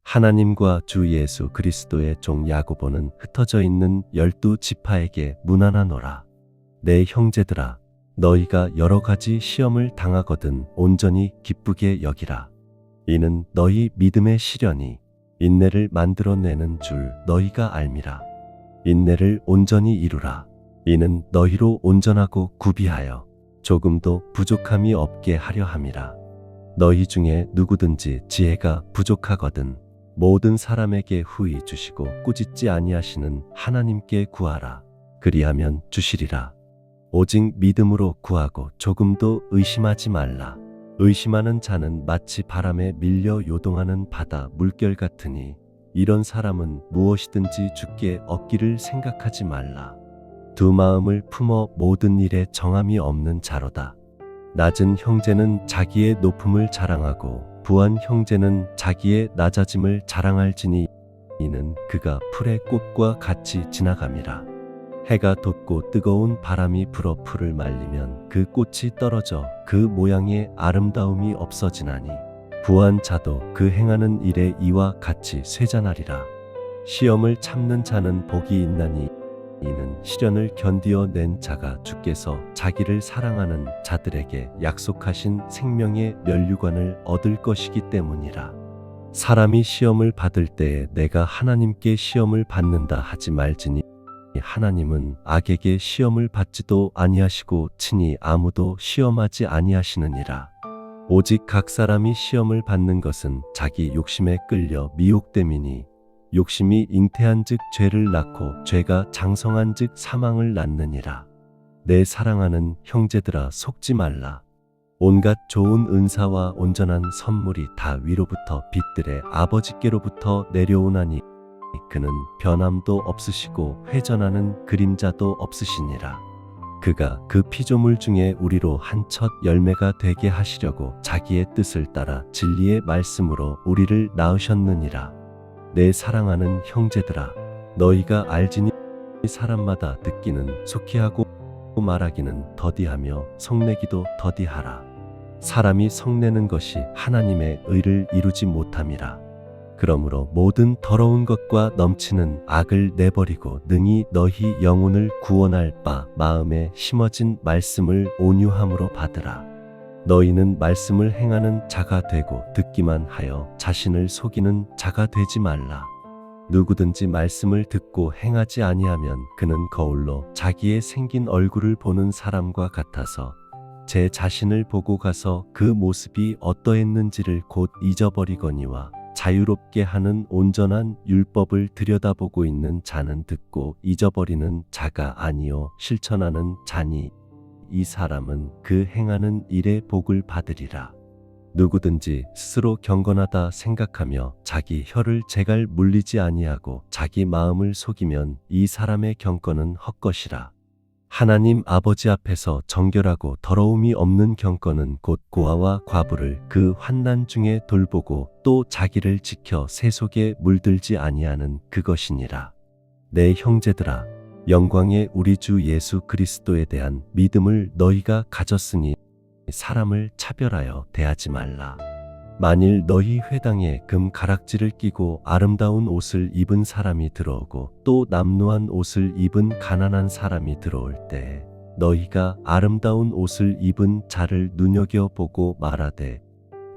하나님과 주 예수 그리스도의 종 야고보는 흩어져 있는 12지파에게 문안하노라. 내 형제들아, 너희가 여러 가지 시험을 당하거든 온전히 기쁘게 여기라. 이는 너희 믿음의 시련이 인내를 만들어내는 줄 너희가 알미라. 인내를 온전히 이루라. 이는 너희로 온전하고 구비하여 조금도 부족함이 없게 하려 함이라. 너희 중에 누구든지 지혜가 부족하거든 모든 사람에게 후히 주시고 꾸짖지 아니하시는 하나님께 구하라. 그리하면 주시리라. 오직 믿음으로 구하고 조금도 의심하지 말라. 의심하는 자는 마치 바람에 밀려 요동하는 바다 물결 같으니 이런 사람은 무엇이든지 주께 얻기를 생각하지 말라. 두 마음을 품어 모든 일에 정함이 없는 자로다. 낮은 형제는 자기의 높음을 자랑하고 부한 형제는 자기의 낮아짐을 자랑할지니 이는 그가 풀의 꽃과 같이 지나감이라. 해가 돋고 뜨거운 바람이 불어 풀을 말리면 그 꽃이 떨어져 그 모양의 아름다움이 없어지나니 부한 자도 그 행하는 일에 이와 같이 쇠잔하리라. 시험을 참는 자는 복이 있나니 이는 시련을 견디어 낸 자가 주께서 자기를 사랑하는 자들에게 약속하신 생명의 면류관을 얻을 것이기 때문이라. 사람이 시험을 받을 때에 내가 하나님께 시험을 받는다 하지 말지니 하나님은 악에게 시험을 받지도 아니하시고 친히 아무도 시험하지 아니하시느니라. 오직 각 사람이 시험을 받는 것은 자기 욕심에 끌려 미혹됨이니 욕심이 잉태한 즉 죄를 낳고 죄가 장성한 즉 사망을 낳느니라. 내 사랑하는 형제들아, 속지 말라. 온갖 좋은 은사와 온전한 선물이 다 위로부터 빛들의 아버지께로부터 내려오나니 그는 변함도 없으시고 회전하는 그림자도 없으시니라. 그가 그 피조물 중에 우리로 한 첫 열매가 되게 하시려고 자기의 뜻을 따라 진리의 말씀으로 우리를 낳으셨느니라. 내 사랑하는 형제들아, 너희가 알지니 사람마다 듣기는 속히 하고 말하기는 더디하며 성내기도 더디하라. 사람이 성내는 것이 하나님의 의를 이루지 못함이라. 그러므로 모든 더러운 것과 넘치는 악을 내버리고 능히 너희 영혼을 구원할 바 마음에 심어진 말씀을 온유함으로 받으라. 너희는 말씀을 행하는 자가 되고 듣기만 하여 자신을 속이는 자가 되지 말라. 누구든지 말씀을 듣고 행하지 아니하면 그는 거울로 자기의 생긴 얼굴을 보는 사람과 같아서 제 자신을 보고 가서 그 모습이 어떠했는지를 곧 잊어버리거니와 자유롭게 하는 온전한 율법을 들여다보고 있는 자는 듣고 잊어버리는 자가 아니요 실천하는 자니 이 사람은 그 행하는 일의 복을 받으리라. 누구든지 스스로 경건하다 생각하며 자기 혀를 제갈 물리지 아니하고 자기 마음을 속이면 이 사람의 경건은 헛것이라. 하나님 아버지 앞에서 정결하고 더러움이 없는 경건은 곧 고아와 과부를 그 환난 중에 돌보고 또 자기를 지켜 새 속에 물들지 아니하는 그것이니라. 내 형제들아, 영광의 우리 주 예수 그리스도에 대한 믿음을 너희가 가졌으니 사람을 차별하여 대하지 말라. 만일 너희 회당에 금 가락지를 끼고 아름다운 옷을 입은 사람이 들어오고 또 남루한 옷을 입은 가난한 사람이 들어올 때 너희가 아름다운 옷을 입은 자를 눈여겨보고 말하되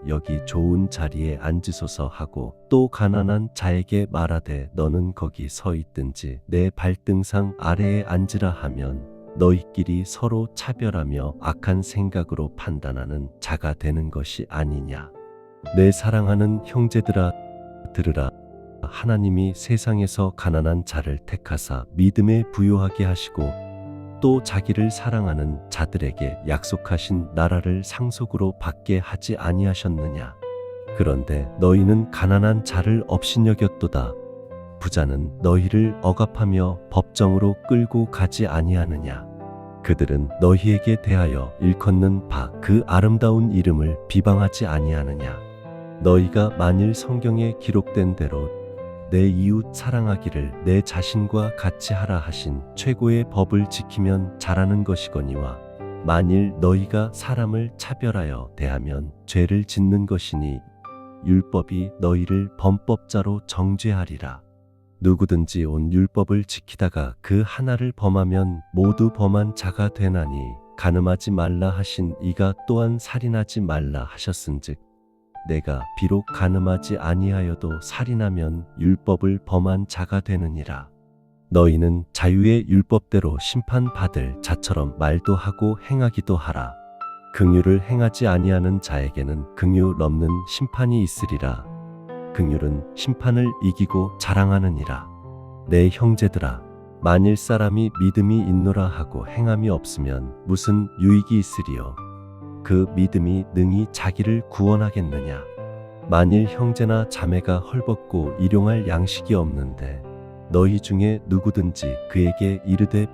여기 좋은 자리에 앉으소서 하고 또 가난한 자에게 말하되 너는 거기 서 있든지 내 발등상 아래에 앉으라 하면 너희끼리 서로 차별하며 악한 생각으로 판단하는 자가 되는 것이 아니냐. 내 사랑하는 형제들아, 들으라. 하나님이 세상에서 가난한 자를 택하사 믿음에 부요하게 하시고 또 자기를 사랑하는 자들에게 약속하신 나라를 상속으로 받게 하지 아니하셨느냐. 그런데 너희는 가난한 자를 업신여겼도다. 부자는 너희를 억압하며 법정으로 끌고 가지 아니하느냐. 그들은 너희에게 대하여 일컫는 바 그 아름다운 이름을 비방하지 아니하느냐. 너희가 만일 성경에 기록된 대로 내 이웃 사랑하기를 내 자신과 같이 하라 하신 최고의 법을 지키면 잘하는 것이거니와 만일 너희가 사람을 차별하여 대하면 죄를 짓는 것이니 율법이 너희를 범법자로 정죄하리라. 누구든지 온 율법을 지키다가 그 하나를 범하면 모두 범한 자가 되나니 간음하지 말라 하신 이가 또한 살인하지 말라 하셨은즉 내가 비록 간음하지 아니하여도 살인하면 율법을 범한 자가 되느니라. 너희는 자유의 율법대로 심판받을 자처럼 말도 하고 행하기도 하라. 긍휼을 행하지 아니하는 자에게는 긍휼 없는 심판이 있으리라. 긍휼은 심판을 이기고 자랑하느니라. 내 형제들아, 만일 사람이 믿음이 있노라 하고 행함이 없으면 무슨 유익이 있으리요? 그 믿음이 능히 자기를 구원하겠느냐? 만일 형제나 자매가 헐벗고 일용할 양식이 없는데 너희 중에 누구든지 그에게 이르되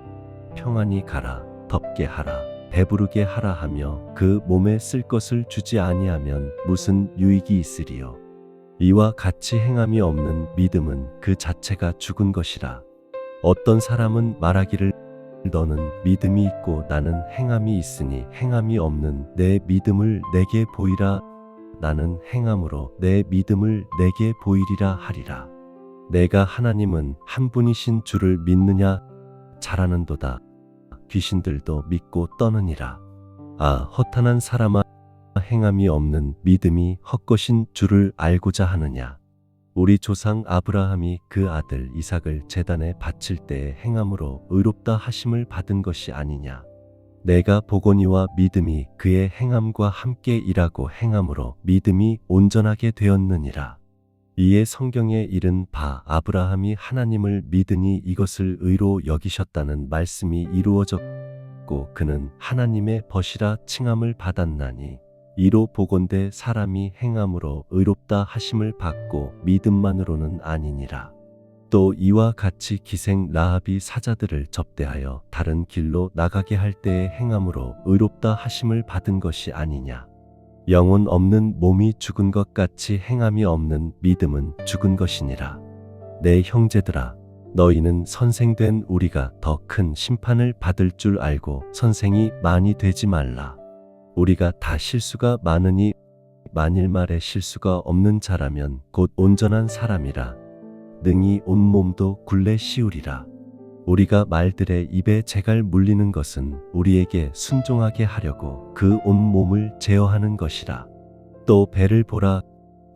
평안히 가라, 덥게 하라, 배부르게 하라 하며 그 몸에 쓸 것을 주지 아니하면 무슨 유익이 있으리요? 이와 같이 행함이 없는 믿음은 그 자체가 죽은 것이라. 어떤 사람은 말하기를 너는 믿음이 있고 나는 행함이 있으니 행함이 없는 내 믿음을 내게 보이라. 나는 행함으로 내 믿음을 내게 보이리라 하리라. 내가 하나님은 한 분이신 줄을 믿느냐? 잘하는도다. 귀신들도 믿고 떠느니라. 아, 허탄한 사람아, 행함이 없는 믿음이 헛것인 줄을 알고자 하느냐? 우리 조상 아브라함이 그 아들 이삭을 제단에 바칠 때에 행함으로 의롭다 하심을 받은 것이 아니냐? 내가 보거니와 믿음이 그의 행함과 함께 일하고 행함으로 믿음이 온전하게 되었느니라. 이에 성경에 이른 바 아브라함이 하나님을 믿으니 이것을 의로 여기셨다는 말씀이 이루어졌고 그는 하나님의 벗이라 칭함을 받았나니 이로 보건대 사람이 행함으로 의롭다 하심을 받고 믿음만으로는 아니니라. 또 이와 같이 기생 라합이 사자들을 접대하여 다른 길로 나가게 할 때에 행함으로 의롭다 하심을 받은 것이 아니냐. 영혼 없는 몸이 죽은 것 같이 행함이 없는 믿음은 죽은 것이니라. 내 형제들아, 너희는 선생된 우리가 더 큰 심판을 받을 줄 알고 선생이 많이 되지 말라. 우리가 다 실수가 많으니 만일 말에 실수가 없는 자라면 곧 온전한 사람이라. 능히 온몸도 굴레 씌우리라. 우리가 말들의 입에 재갈 물리는 것은 우리에게 순종하게 하려고 그 온몸을 제어하는 것이라. 또 배를 보라.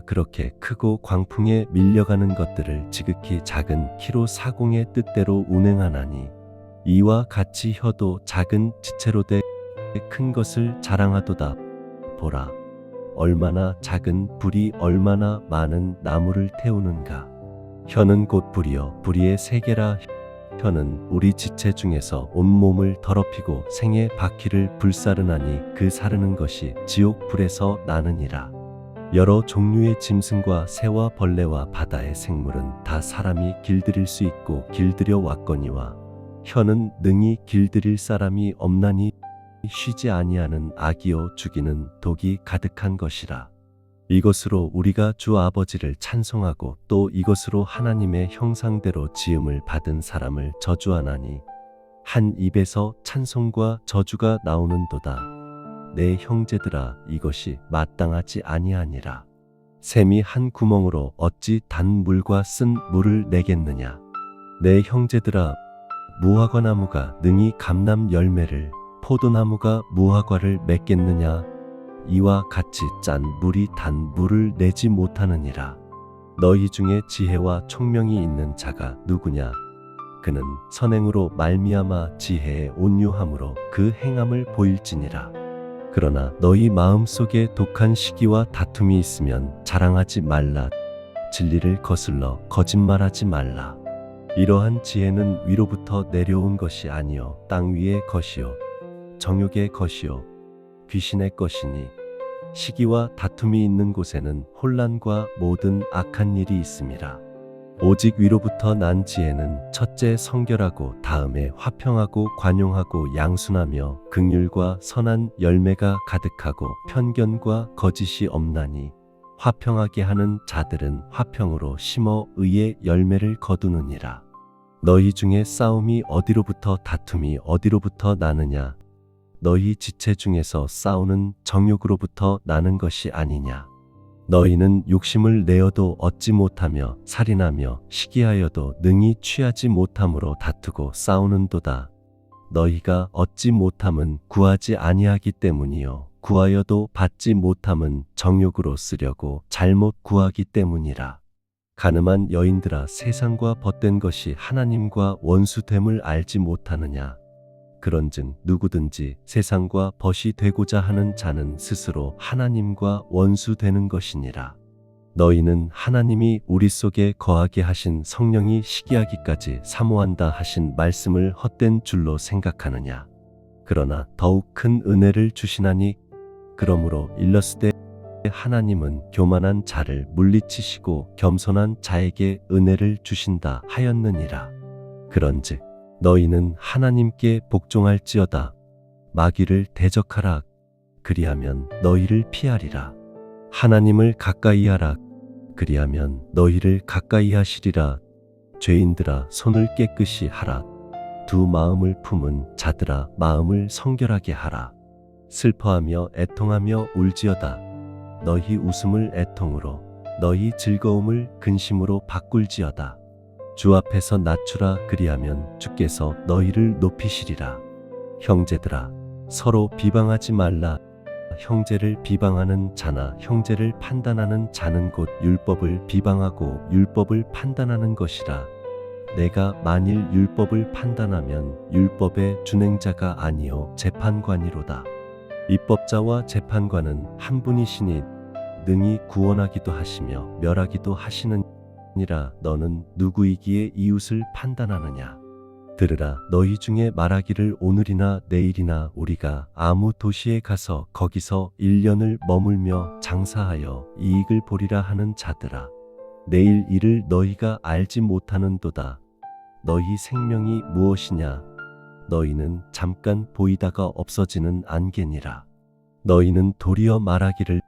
그렇게 크고 광풍에 밀려가는 것들을 지극히 작은 키로 사공의 뜻대로 운행하나니 이와 같이 혀도 작은 지체로 돼 큰 것을 자랑하도다. 보라, 얼마나 작은 불이 얼마나 많은 나무를 태우는가. 혀는 곧 불이요 불의의 세계라. 혀는 우리 지체 중에서 온몸을 더럽히고 생의 바퀴를 불사르나니 그 사르는 것이 지옥 불에서 나느니라. 여러 종류의 짐승과 새와 벌레와 바다의 생물은 다 사람이 길들일 수 있고 길들여 왔거니와 혀는 능히 길들일 사람이 없나니 쉬지 아니하는 악이요 죽이는 독이 가득한 것이라. 이것으로 우리가 주 아버지를 찬송하고 또 이것으로 하나님의 형상대로 지음을 받은 사람을 저주하나니 한 입에서 찬송과 저주가 나오는도다. 내 형제들아, 이것이 마땅하지 아니하니라. 샘이 한 구멍으로 어찌 단 물과 쓴 물을 내겠느냐. 내 형제들아, 무화과 나무가 능히 감람 열매를 포도나무가 무화과를 맺겠느냐. 이와 같이 짠 물이 단 물을 내지 못하느니라. 너희 중에 지혜와 총명이 있는 자가 누구냐? 그는 선행으로 말미암아 지혜의 온유함으로 그 행함을 보일지니라. 그러나 너희 마음속에 독한 시기와 다툼이 있으면 자랑하지 말라. 진리를 거슬러 거짓말하지 말라. 이러한 지혜는 위로부터 내려온 것이 아니요 땅 위의 것이요 정욕의 것이요 귀신의 것이니 시기와 다툼이 있는 곳에는 혼란과 모든 악한 일이 있음이라. 오직 위로부터 난 지혜는 첫째 성결하고 다음에 화평하고 관용하고 양순하며 긍휼과 선한 열매가 가득하고 편견과 거짓이 없나니 화평하게 하는 자들은 화평으로 심어 의의 열매를 거두느니라. 너희 중에 싸움이 어디로부터 다툼이 어디로부터 나느냐? 너희 지체 중에서 싸우는 정욕으로부터 나는 것이 아니냐. 너희는 욕심을 내어도 얻지 못하며 살인하며 시기하여도 능히 취하지 못함으로 다투고 싸우는도다. 너희가 얻지 못함은 구하지 아니하기 때문이요 구하여도 받지 못함은 정욕으로 쓰려고 잘못 구하기 때문이라. 가늠한 여인들아, 세상과 벗된 것이 하나님과 원수됨을 알지 못하느냐. 그런즉 누구든지 세상과 벗이 되고자 하는 자는 스스로 하나님과 원수되는 것이니라. 너희는 하나님이 우리 속에 거하게 하신 성령이 시기하기까지 사모한다 하신 말씀을 헛된 줄로 생각하느냐. 그러나 더욱 큰 은혜를 주시나니 그러므로 일렀으되 하나님은 교만한 자를 물리치시고 겸손한 자에게 은혜를 주신다 하였느니라. 그런즉 너희는 하나님께 복종할지어다. 마귀를 대적하라. 그리하면 너희를 피하리라. 하나님을 가까이 하라. 그리하면 너희를 가까이 하시리라. 죄인들아, 손을 깨끗이 하라. 두 마음을 품은 자들아, 마음을 성결하게 하라. 슬퍼하며 애통하며 울지어다. 너희 웃음을 애통으로, 너희 즐거움을 근심으로 바꿀지어다. 주 앞에서 낮추라. 그리하면 주께서 너희를 높이시리라. 형제들아, 서로 비방하지 말라. 형제를 비방하는 자나 형제를 판단하는 자는 곧 율법을 비방하고 율법을 판단하는 것이라. 내가 만일 율법을 판단하면 율법의 준행자가 아니요 재판관이로다. 입법자와 재판관은 한 분이시니 능히 구원하기도 하시며 멸하기도 하시느니라. 너는 누구이기에 이웃을 판단하느냐. 들으라. 너희 중에 말하기를 오늘이나 내일이나 우리가 아무 도시에 가서 거기서 1년을 머물며 장사하여 이익을 보리라 하는 자들아, 내일 일을 너희가 알지 못하는도다. 너희 생명이 무엇이냐. 너희는 잠깐 보이다가 없어지는 안개니라. 너희는 도리어 말하기를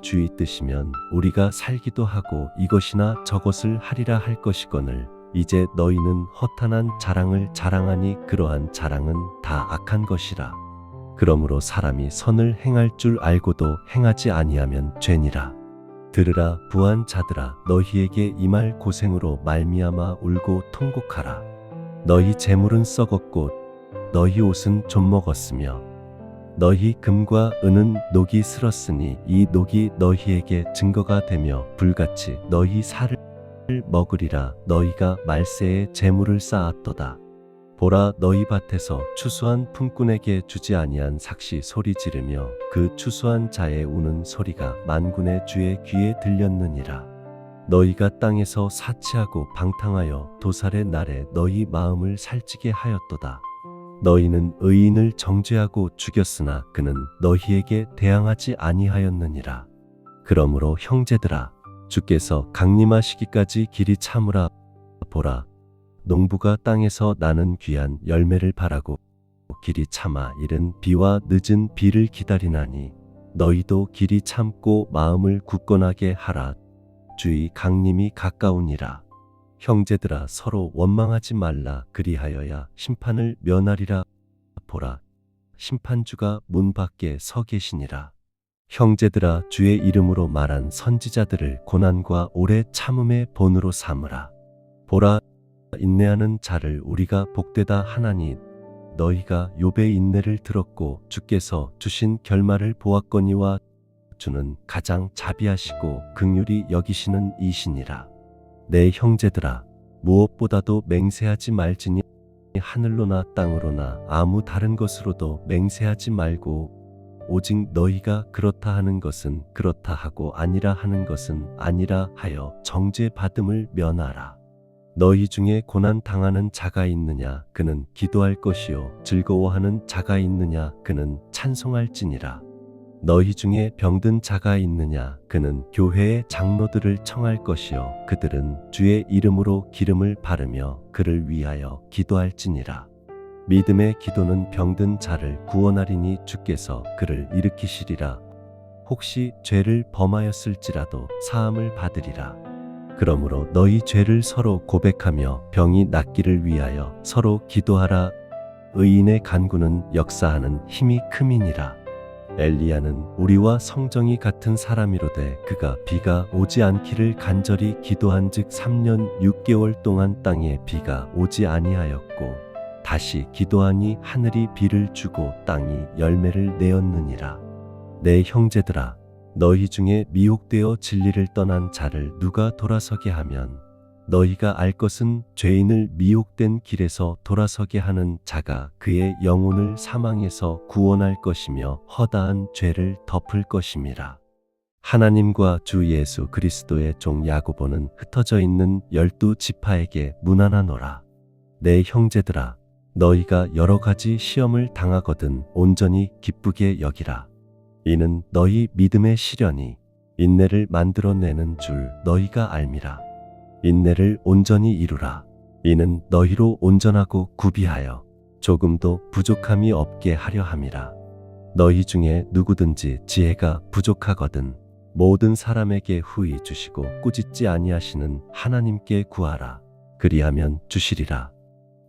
주의 뜻이면 우리가 살기도 하고 이것이나 저것을 하리라 할 것이거늘 이제 너희는 허탄한 자랑을 자랑하니 그러한 자랑은 다 악한 것이라. 그러므로 사람이 선을 행할 줄 알고도 행하지 아니하면 죄니라. 들으라. 부한 자들아, 너희에게 임할 고생으로 말미암아 울고 통곡하라. 너희 재물은 썩었고 너희 옷은 좀먹었으며 너희 금과 은은 녹이 슬었으니 이 녹이 너희에게 증거가 되며 불같이 너희 살을 먹으리라. 너희가 말세에 재물을 쌓았도다. 보라, 너희 밭에서 추수한 품꾼에게 주지 아니한 삭시 소리 지르며 그 추수한 자의 우는 소리가 만군의 주의 귀에 들렸느니라. 너희가 땅에서 사치하고 방탕하여 도살의 날에 너희 마음을 살찌게 하였도다. 너희는 의인을 정죄하고 죽였으나 그는 너희에게 대항하지 아니하였느니라. 그러므로 형제들아, 주께서 강림하시기까지 길이 참으라. 보라, 농부가 땅에서 나는 귀한 열매를 바라고 길이 참아 이른 비와 늦은 비를 기다리나니 너희도 길이 참고 마음을 굳건하게 하라. 주의 강림이 가까우니라. 형제들아, 서로 원망하지 말라. 그리하여야 심판을 면하리라. 보라, 심판주가 문 밖에 서 계시니라. 형제들아, 주의 이름으로 말한 선지자들을 고난과 오래 참음의 본으로 삼으라. 보라, 인내하는 자를 우리가 복되다 하나니 너희가 욥의 인내를 들었고 주께서 주신 결말을 보았거니와 주는 가장 자비하시고 긍휼히 여기시는 이시니라. 내 형제들아, 무엇보다도 맹세하지 말지니 하늘로나 땅으로나 아무 다른 것으로도 맹세하지 말고 오직 너희가 그렇다 하는 것은 그렇다 하고 아니라 하는 것은 아니라 하여 정죄받음을 면하라. 너희 중에 고난 당하는 자가 있느냐. 그는 기도할 것이요 즐거워하는 자가 있느냐. 그는 찬송할지니라. 너희 중에 병든 자가 있느냐. 그는 교회의 장로들을 청할 것이요 그들은 주의 이름으로 기름을 바르며 그를 위하여 기도할지니라. 믿음의 기도는 병든 자를 구원하리니 주께서 그를 일으키시리라. 혹시 죄를 범하였을지라도 사함을 받으리라. 그러므로 너희 죄를 서로 고백하며 병이 낫기를 위하여 서로 기도하라. 의인의 간구는 역사하는 힘이 큼이니라. 엘리야는 우리와 성정이 같은 사람이로되 그가 비가 오지 않기를 간절히 기도한즉 3년 6개월 동안 땅에 비가 오지 아니하였고 다시 기도하니 하늘이 비를 주고 땅이 열매를 내었느니라. 내 형제들아, 너희 중에 미혹되어 진리를 떠난 자를 누가 돌아서게 하면 너희가 알 것은 죄인을 미혹된 길에서 돌아서게 하는 자가 그의 영혼을 사망에서 구원할 것이며 허다한 죄를 덮을 것임이라. 하나님과 주 예수 그리스도의 종 야고보는 흩어져 있는 12지파에게 문안하노라. 내 형제들아, 너희가 여러 가지 시험을 당하거든 온전히 기쁘게 여기라. 이는 너희 믿음의 시련이 인내를 만들어내는 줄 너희가 알미라. 인내를 온전히 이루라. 이는 너희로 온전하고 구비하여 조금도 부족함이 없게 하려 함이라. 너희 중에 누구든지 지혜가 부족하거든 모든 사람에게 후히 주시고 꾸짖지 아니하시는 하나님께 구하라. 그리하면 주시리라.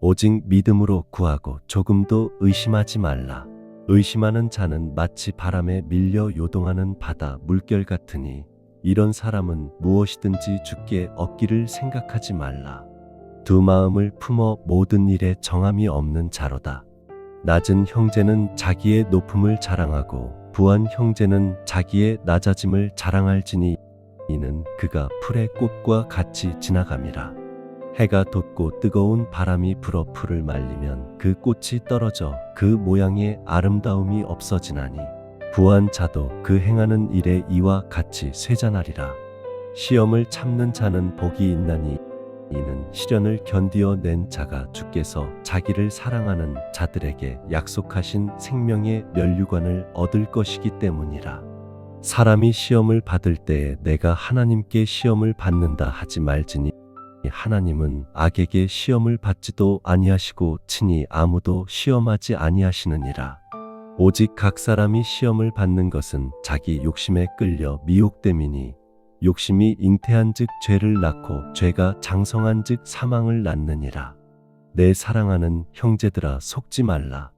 오직 믿음으로 구하고 조금도 의심하지 말라. 의심하는 자는 마치 바람에 밀려 요동하는 바다 물결 같으니 이런 사람은 무엇이든지 주께 얻기를 생각하지 말라. 두 마음을 품어 모든 일에 정함이 없는 자로다. 낮은 형제는 자기의 높음을 자랑하고 부한 형제는 자기의 낮아짐을 자랑할지니 이는 그가 풀의 꽃과 같이 지나감이라. 해가 돋고 뜨거운 바람이 불어 풀을 말리면 그 꽃이 떨어져 그 모양의 아름다움이 없어지나니 부한 자도 그 행하는 일에 이와 같이 쇠잔하리라. 시험을 참는 자는 복이 있나니 이는 시련을 견디어 낸 자가 주께서 자기를 사랑하는 자들에게 약속하신 생명의 면류관을 얻을 것이기 때문이라. 사람이 시험을 받을 때에 내가 하나님께 시험을 받는다 하지 말지니 하나님은 악에게 시험을 받지도 아니하시고 친히 아무도 시험하지 아니하시느니라. 오직 각 사람이 시험을 받는 것은 자기 욕심에 끌려 미혹됨이니 욕심이 잉태한즉 죄를 낳고 죄가 장성한즉 사망을 낳느니라. 내 사랑하는 형제들아, 속지 말라.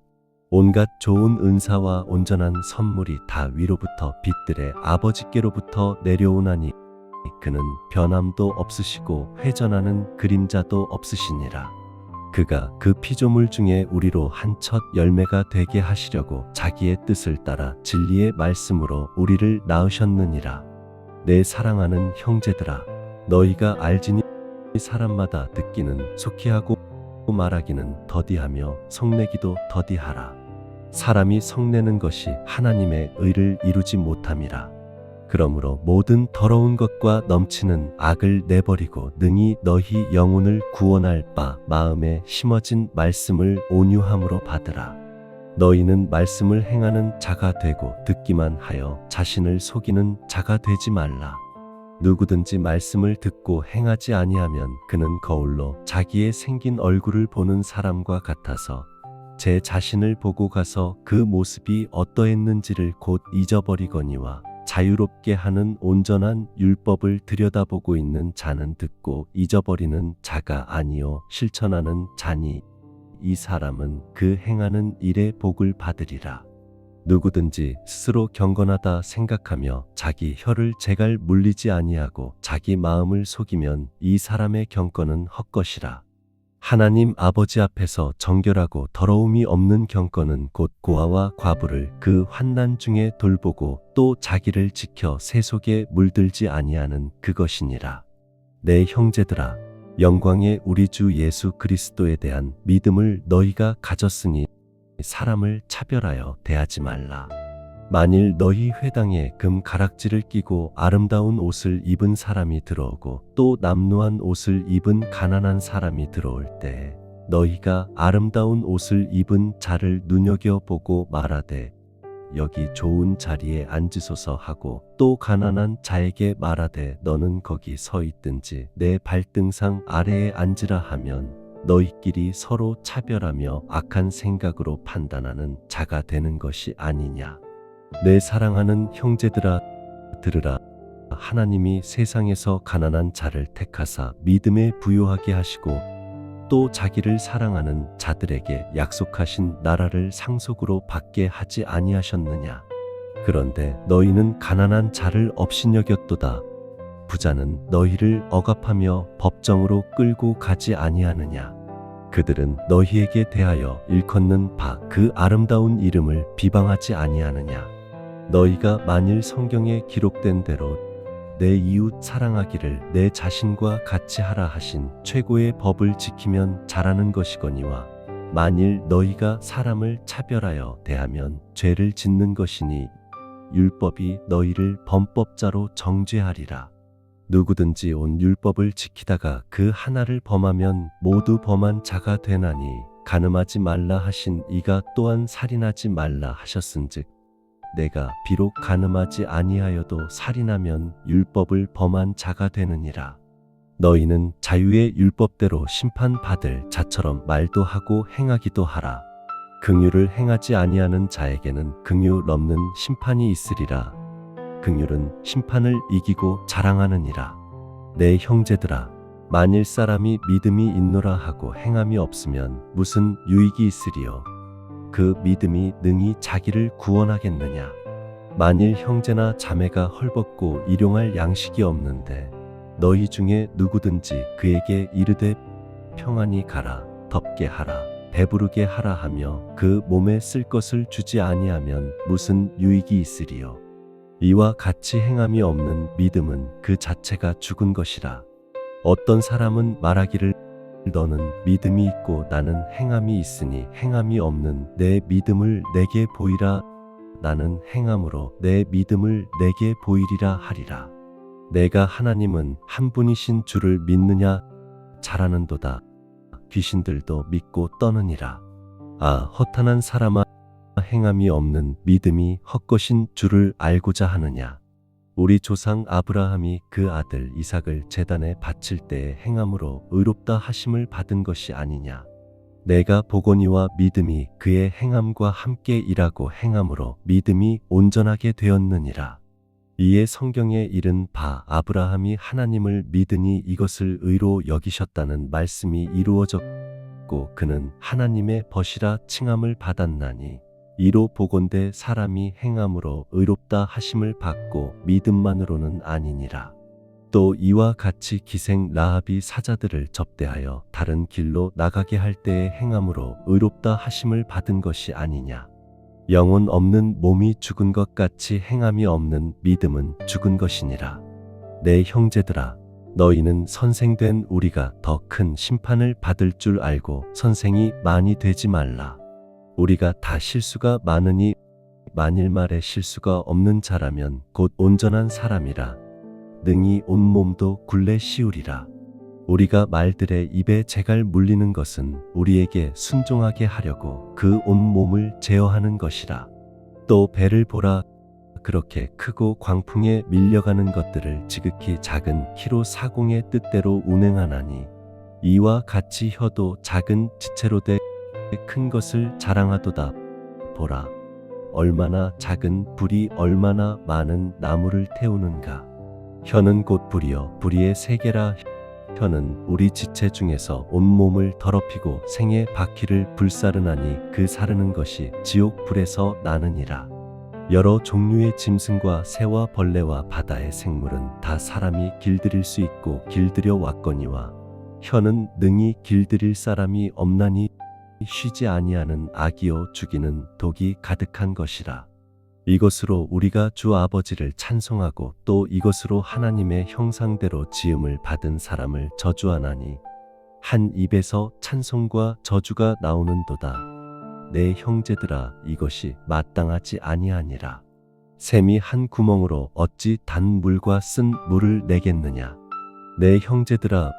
온갖 좋은 은사와 온전한 선물이 다 위로부터 빛들의 아버지께로부터 내려오나니 그는 변함도 없으시고 회전하는 그림자도 없으시니라. 그가 그 피조물 중에 우리로 한 첫 열매가 되게 하시려고 자기의 뜻을 따라 진리의 말씀으로 우리를 낳으셨느니라. 내 사랑하는 형제들아, 너희가 알지니 사람마다 듣기는 속히 하고 말하기는 더디하며 성내기도 더디하라. 사람이 성내는 것이 하나님의 의를 이루지 못함이라. 그러므로 모든 더러운 것과 넘치는 악을 내버리고 능히 너희 영혼을 구원할 바 마음에 심어진 말씀을 온유함으로 받으라. 너희는 말씀을 행하는 자가 되고 듣기만 하여 자신을 속이는 자가 되지 말라. 누구든지 말씀을 듣고 행하지 아니하면 그는 거울로 자기의 생긴 얼굴을 보는 사람과 같아서 제 자신을 보고 가서 그 모습이 어떠했는지를 곧 잊어버리거니와 자유롭게 하는 온전한 율법을 들여다보고 있는 자는 듣고 잊어버리는 자가 아니요 실천하는 자니 이 사람은 그 행하는 일의 복을 받으리라. 누구든지 스스로 경건하다 생각하며 자기 혀를 제갈 물리지 아니하고 자기 마음을 속이면 이 사람의 경건은 헛것이라. 하나님 아버지 앞에서 정결하고 더러움이 없는 경건은 곧 고아와 과부를 그 환난 중에 돌보고 또 자기를 지켜 새 속에 물들지 아니하는 그것이니라. 내 형제들아, 영광의 우리 주 예수 그리스도에 대한 믿음을 너희가 가졌으니 사람을 차별하여 대하지 말라. 만일 너희 회당에 금 가락지를 끼고 아름다운 옷을 입은 사람이 들어오고 또 남루한 옷을 입은 가난한 사람이 들어올 때 너희가 아름다운 옷을 입은 자를 눈여겨보고 말하되 여기 좋은 자리에 앉으소서 하고 또 가난한 자에게 말하되 너는 거기 서 있든지 내 발등상 아래에 앉으라 하면 너희끼리 서로 차별하며 악한 생각으로 판단하는 자가 되는 것이 아니냐. 내 사랑하는 형제들아, 들으라. 하나님이 세상에서 가난한 자를 택하사 믿음에 부요하게 하시고 또 자기를 사랑하는 자들에게 약속하신 나라를 상속으로 받게 하지 아니하셨느냐. 그런데 너희는 가난한 자를 업신여겼도다. 부자는 너희를 억압하며 법정으로 끌고 가지 아니하느냐. 그들은 너희에게 대하여 일컫는 바 그 아름다운 이름을 비방하지 아니하느냐. 너희가 만일 성경에 기록된 대로 내 이웃 사랑하기를 내 자신과 같이 하라 하신 최고의 법을 지키면 잘하는 것이거니와 만일 너희가 사람을 차별하여 대하면 죄를 짓는 것이니 율법이 너희를 범법자로 정죄하리라. 누구든지 온 율법을 지키다가 그 하나를 범하면 모두 범한 자가 되나니 간음하지 말라 하신 이가 또한 살인하지 말라 하셨은즉 내가 비록 간음하지 아니하여도 살인하면 율법을 범한 자가 되느니라. 너희는 자유의 율법대로 심판받을 자처럼 말도 하고 행하기도 하라. 긍휼을 행하지 아니하는 자에게는 긍휼 없는 심판이 있으리라. 긍휼은 심판을 이기고 자랑하느니라. 내 형제들아, 만일 사람이 믿음이 있노라 하고 행함이 없으면 무슨 유익이 있으리요? 그 믿음이 능히 자기를 구원하겠느냐? 만일 형제나 자매가 헐벗고 일용할 양식이 없는데 너희 중에 누구든지 그에게 이르되 평안히 가라, 덥게 하라, 배부르게 하라 하며 그 몸에 쓸 것을 주지 아니하면 무슨 유익이 있으리요? 이와 같이 행함이 없는 믿음은 그 자체가 죽은 것이라. 어떤 사람은 말하기를 너는 믿음이 있고 나는 행함이 있으니 행함이 없는 내 믿음을 내게 보이라. 나는 행함으로 내 믿음을 내게 보이리라 하리라. 내가 하나님은 한 분이신 줄을 믿느냐? 잘하는도다. 귀신들도 믿고 떠느니라. 아, 허탄한 사람아, 행함이 없는 믿음이 헛것인 줄을 알고자 하느냐? 우리 조상 아브라함이 그 아들 이삭을 제단에 바칠 때에 행함으로 의롭다 하심을 받은 것이 아니냐? 내가 보거니와 믿음이 그의 행함과 함께 일하고 행함으로 믿음이 온전하게 되었느니라. 이에 성경에 이른 바 아브라함이 하나님을 믿으니 이것을 의로 여기셨다는 말씀이 이루어졌고 그는 하나님의 벗이라 칭함을 받았나니 이로 보건대 사람이 행함으로 의롭다 하심을 받고 믿음만으로는 아니니라. 또 이와 같이 기생 라합이 사자들을 접대하여 다른 길로 나가게 할 때에 행함으로 의롭다 하심을 받은 것이 아니냐. 영혼 없는 몸이 죽은 것 같이 행함이 없는 믿음은 죽은 것이니라. 내 형제들아, 너희는 선생된 우리가 더 큰 심판을 받을 줄 알고 선생이 많이 되지 말라. 우리가 다 실수가 많으니 만일 말에 실수가 없는 자라면 곧 온전한 사람이라. 능히 온 몸도 굴레 씌우리라. 우리가 말들의 입에 재갈 물리는 것은 우리에게 순종하게 하려고 그 온 몸을 제어하는 것이라. 또 배를 보라. 그렇게 크고 광풍에 밀려가는 것들을 지극히 작은 키로 사공의 뜻대로 운행하나니 이와 같이 혀도 작은 지체로 돼 큰 것을 자랑하도다. 보라, 얼마나 작은 불이 얼마나 많은 나무를 태우는가. 혀는 곧 불이요 불의의 세계라. 혀는 우리 지체 중에서 온몸을 더럽히고 생의 바퀴를 불사르나니 그 사르는 것이 지옥 불에서 나느니라. 여러 종류의 짐승과 새와 벌레와 바다의 생물은 다 사람이 길들일 수 있고 길들여 왔거니와 혀는 능히 길들일 사람이 없나니 쉬지 아니하는 악이요 죽이는 독이 가득한 것이라. 이것으로 우리가 주 아버지를 찬송하고 또 이것으로 하나님의 형상대로 지음을 받은 사람을 저주하나니 한 입에서 찬송과 저주가 나오는도다. 내 형제들아, 이것이 마땅하지 아니하니라. 샘이 한 구멍으로 어찌 단 물과 쓴 물을 내겠느냐. 내 형제들아,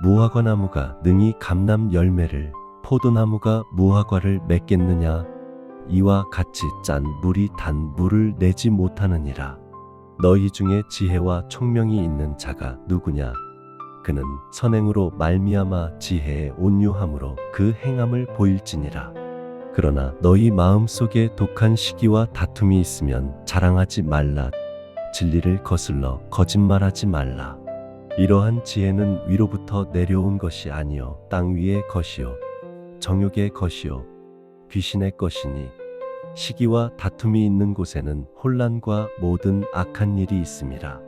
무화과 나무가 능히 감람 열매를 포도나무가 무화과를 맺겠느냐. 이와 같이 짠 물이 단 물을 내지 못하느니라. 너희 중에 지혜와 총명이 있는 자가 누구냐? 그는 선행으로 말미암아 지혜의 온유함으로 그 행함을 보일지니라. 그러나 너희 마음속에 독한 시기와 다툼이 있으면 자랑하지 말라. 진리를 거슬러 거짓말하지 말라. 이러한 지혜는 위로부터 내려온 것이 아니요 땅 위의 것이요 정욕의 것이요 귀신의 것이니 시기와 다툼이 있는 곳에는 혼란과 모든 악한 일이 있음이라.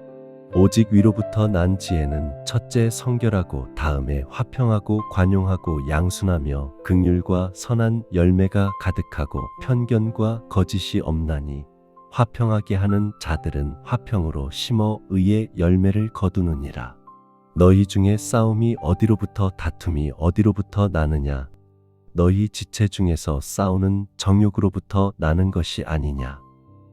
오직 위로부터 난 지혜는 첫째 성결하고 다음에 화평하고 관용하고 양순하며 긍휼과 선한 열매가 가득하고 편견과 거짓이 없나니 화평하게 하는 자들은 화평으로 심어 의의 열매를 거두느니라. 너희 중에 싸움이 어디로부터 다툼이 어디로부터 나느냐? 너희 지체 중에서 싸우는 정욕으로부터 나는 것이 아니냐?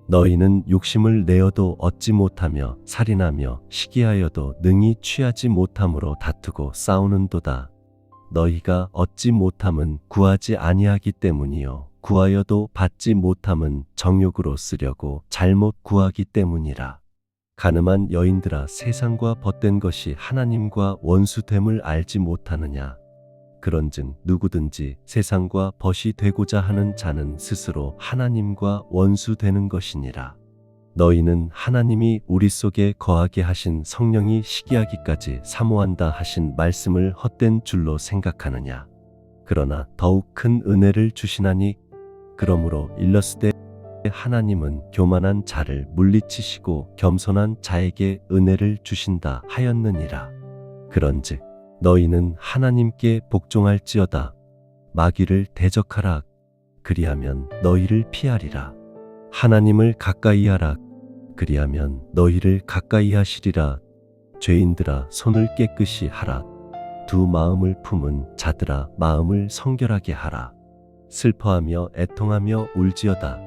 너희는 욕심을 내어도 얻지 못하며 살인하며 시기하여도 능히 취하지 못함으로 다투고 싸우는도다. 너희가 얻지 못함은 구하지 아니하기 때문이요 구하여도 받지 못함은 정욕으로 쓰려고 잘못 구하기 때문이라. 가늠한 여인들아, 세상과 벗된 것이 하나님과 원수됨을 알지 못하느냐? 그런즉 누구든지 세상과 벗이 되고자 하는 자는 스스로 하나님과 원수되는 것이니라. 너희는 하나님이 우리 속에 거하게 하신 성령이 시기하기까지 사모한다 하신 말씀을 헛된 줄로 생각하느냐? 그러나 더욱 큰 은혜를 주시나니 그러므로 일렀으되 하나님은 교만한 자를 물리치시고 겸손한 자에게 은혜를 주신다 하였느니라. 그런즉 너희는 하나님께 복종할지어다. 마귀를 대적하라. 그리하면 너희를 피하리라. 하나님을 가까이 하라. 그리하면 너희를 가까이 하시리라. 죄인들아, 손을 깨끗이 하라. 두 마음을 품은 자들아, 마음을 성결하게 하라. 슬퍼하며 애통하며 울지어다.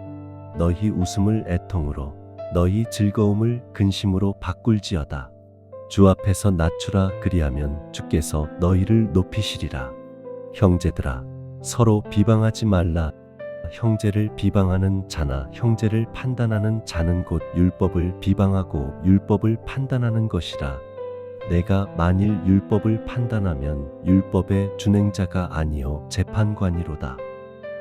너희 웃음을 애통으로 너희 즐거움을 근심으로 바꿀지어다. 주 앞에서 낮추라. 그리하면 주께서 너희를 높이시리라. 형제들아, 서로 비방하지 말라. 형제를 비방하는 자나 형제를 판단하는 자는 곧 율법을 비방하고 율법을 판단하는 것이라. 내가 만일 율법을 판단하면 율법의 준행자가 아니요 재판관이로다.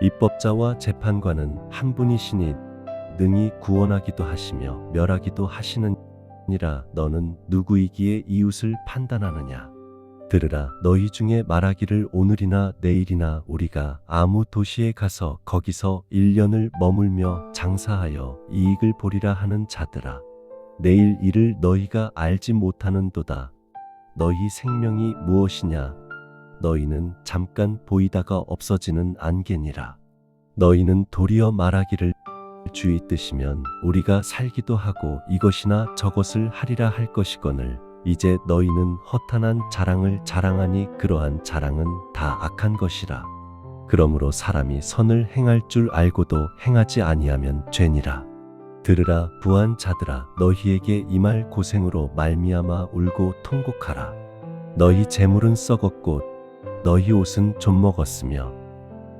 입법자와 재판관은 한 분이시니 능히 구원하기도 하시며 멸하기도 하시느니라. 너는 누구이기에 이웃을 판단하느냐? 들으라. 너희 중에 말하기를 오늘이나 내일이나 우리가 아무 도시에 가서 거기서 1년을 머물며 장사하여 이익을 보리라 하는 자들아, 내일 일을 너희가 알지 못하는도다. 너희 생명이 무엇이냐? 너희는 잠깐 보이다가 없어지는 안개니라. 너희는 도리어 말하기를 주의 뜻이면 우리가 살기도 하고 이것이나 저것을 하리라 할 것이거늘 이제 너희는 허탄한 자랑을 자랑하니 그러한 자랑은 다 악한 것이라. 그러므로 사람이 선을 행할 줄 알고도 행하지 아니하면 죄니라. 들으라. 부한 자들아, 너희에게 임할 고생으로 말미암아 울고 통곡하라. 너희 재물은 썩었고 너희 옷은 좀먹었으며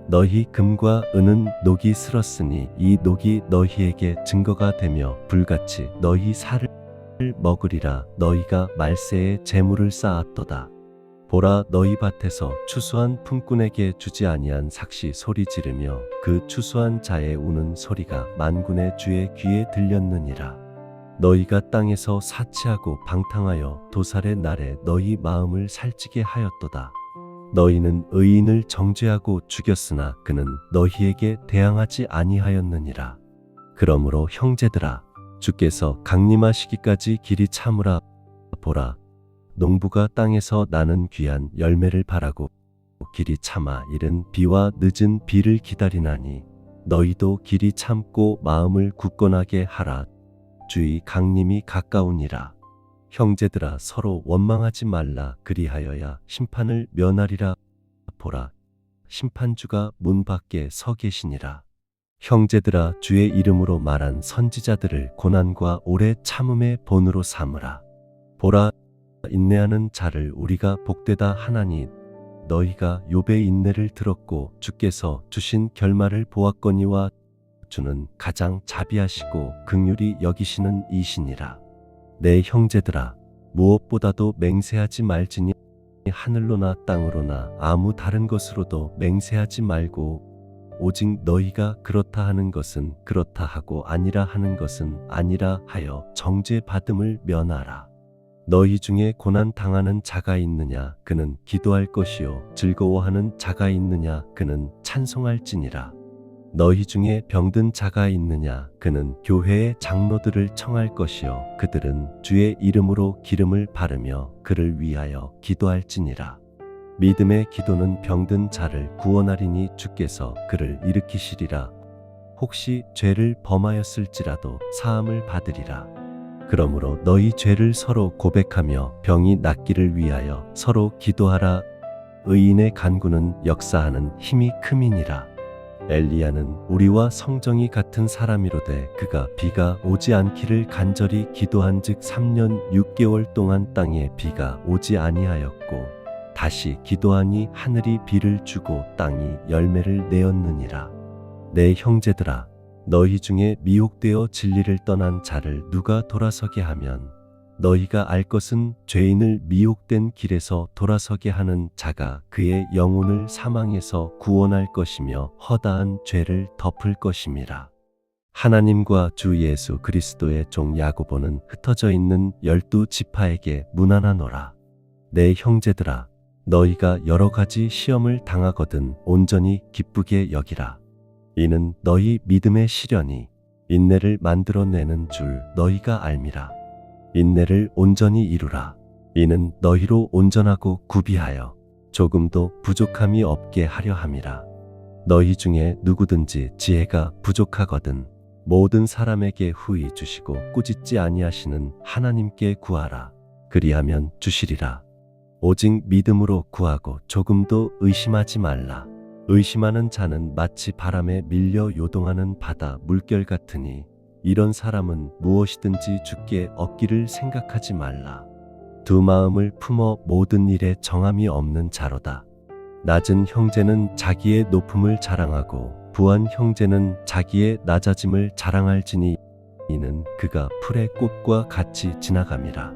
너희 금과 은은 녹이 슬었으니 이 녹이 너희에게 증거가 되며 불같이 너희 살을 먹으리라. 너희가 말세에 재물을 쌓았도다. 보라, 너희 밭에서 추수한 품꾼에게 주지 아니한 삭시 소리 지르며 그 추수한 자의 우는 소리가 만군의 주의 귀에 들렸느니라. 너희가 땅에서 사치하고 방탕하여 도살의 날에 너희 마음을 살찌게 하였도다. 너희는 의인을 정죄하고 죽였으나 그는 너희에게 대항하지 아니하였느니라. 그러므로 형제들아, 주께서 강림하시기까지 길이 참으라. 보라, 농부가 땅에서 나는 귀한 열매를 바라고 길이 참아 이른 비와 늦은 비를 기다리나니 너희도 길이 참고 마음을 굳건하게 하라. 주의 강림이 가까우니라. 형제들아, 서로 원망하지 말라. 그리하여야 심판을 면하리라. 보라, 심판주가 문 밖에 서 계시니라. 형제들아, 주의 이름으로 말한 선지자들을 고난과 오래 참음의 본으로 삼으라. 보라, 인내하는 자를 우리가 복되다 하나니 너희가 욥의 인내를 들었고 주께서 주신 결말을 보았거니와 주는 가장 자비하시고 긍휼히 여기시는 이시니라. 내 형제들아, 무엇보다도 맹세하지 말지니 하늘로나 땅으로나 아무 다른 것으로도 맹세하지 말고 오직 너희가 그렇다 하는 것은 그렇다 하고 아니라 하는 것은 아니라 하여 정죄받음을 면하라. 너희 중에 고난 당하는 자가 있느냐? 그는 기도할 것이요 즐거워하는 자가 있느냐? 그는 찬송할지니라. 너희 중에 병든 자가 있느냐? 그는 교회의 장로들을 청할 것이요 그들은 주의 이름으로 기름을 바르며 그를 위하여 기도할지니라. 믿음의 기도는 병든 자를 구원하리니 주께서 그를 일으키시리라. 혹시 죄를 범하였을지라도 사함을 받으리라. 그러므로 너희 죄를 서로 고백하며 병이 낫기를 위하여 서로 기도하라. 의인의 간구는 역사하는 힘이 큼이니라. 엘리야는 우리와 성정이 같은 사람이로되 그가 비가 오지 않기를 간절히 기도한즉 3년 6개월 동안 땅에 비가 오지 아니하였고 다시 기도하니 하늘이 비를 주고 땅이 열매를 내었느니라. 내 형제들아, 너희 중에 미혹되어 진리를 떠난 자를 누가 돌아서게 하면 너희가 알 것은 죄인을 미혹된 길에서 돌아서게 하는 자가 그의 영혼을 사망에서 구원할 것이며 허다한 죄를 덮을 것임이라. 하나님과 주 예수 그리스도의 종 야고보는 흩어져 있는 12지파에게 문안하노라. 내 형제들아, 너희가 여러 가지 시험을 당하거든 온전히 기쁘게 여기라. 이는 너희 믿음의 시련이 인내를 만들어내는 줄 너희가 알미라. 인내를 온전히 이루라. 이는 너희로 온전하고 구비하여 조금도 부족함이 없게 하려 함이라. 너희 중에 누구든지 지혜가 부족하거든 모든 사람에게 후히 주시고 꾸짖지 아니하시는 하나님께 구하라. 그리하면 주시리라. 오직 믿음으로 구하고 조금도 의심하지 말라. 의심하는 자는 마치 바람에 밀려 요동하는 바다 물결 같으니 이런 사람은 무엇이든지 주께 얻기를 생각하지 말라. 두 마음을 품어 모든 일에 정함이 없는 자로다. 낮은 형제는 자기의 높음을 자랑하고 부한 형제는 자기의 낮아짐을 자랑할지니 이는 그가 풀의 꽃과 같이 지나감이라.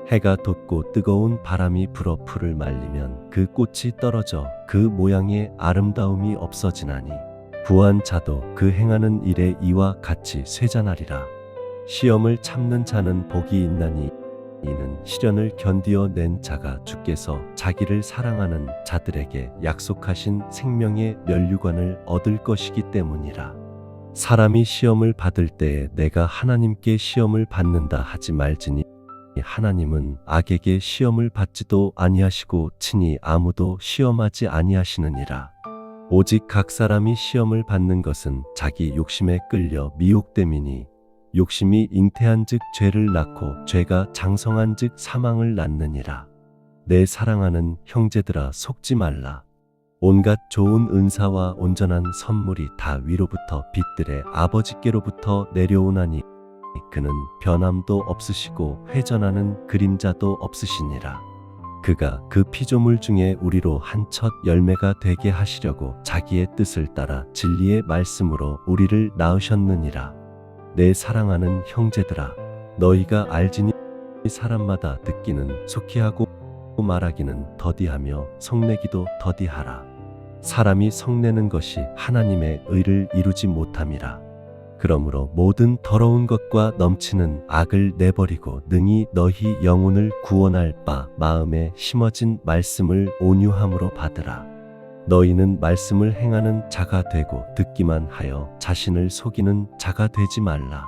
해가 돋고 뜨거운 바람이 불어 풀을 말리면 그 꽃이 떨어져 그 모양의 아름다움이 없어지나니 부한 자도 그 행하는 일에 이와 같이 쇠잔하리라. 시험을 참는 자는 복이 있나니 이는 시련을 견디어 낸 자가 주께서 자기를 사랑하는 자들에게 약속하신 생명의 면류관을 얻을 것이기 때문이라. 사람이 시험을 받을 때에 내가 하나님께 시험을 받는다 하지 말지니 하나님은 악에게 시험을 받지도 아니하시고 친히 아무도 시험하지 아니하시느니라. 오직 각 사람이 시험을 받는 것은 자기 욕심에 끌려 미혹됨이니 욕심이 잉태한즉 죄를 낳고 죄가 장성한즉 사망을 낳느니라. 내 사랑하는 형제들아 속지 말라. 온갖 좋은 은사와 온전한 선물이 다 위로부터 빛들의 아버지께로부터 내려오나니 그는 변함도 없으시고 회전하는 그림자도 없으시니라. 그가 그 피조물 중에 우리로 한 첫 열매가 되게 하시려고 자기의 뜻을 따라 진리의 말씀으로 우리를 낳으셨느니라. 내 사랑하는 형제들아, 너희가 알지니 사람마다 듣기는 속히 하고 말하기는 더디하며 성내기도 더디하라. 사람이 성내는 것이 하나님의 의를 이루지 못함이라. 그러므로 모든 더러운 것과 넘치는 악을 내버리고 능히 너희 영혼을 구원할 바 마음에 심어진 말씀을 온유함으로 받으라. 너희는 말씀을 행하는 자가 되고 듣기만 하여 자신을 속이는 자가 되지 말라.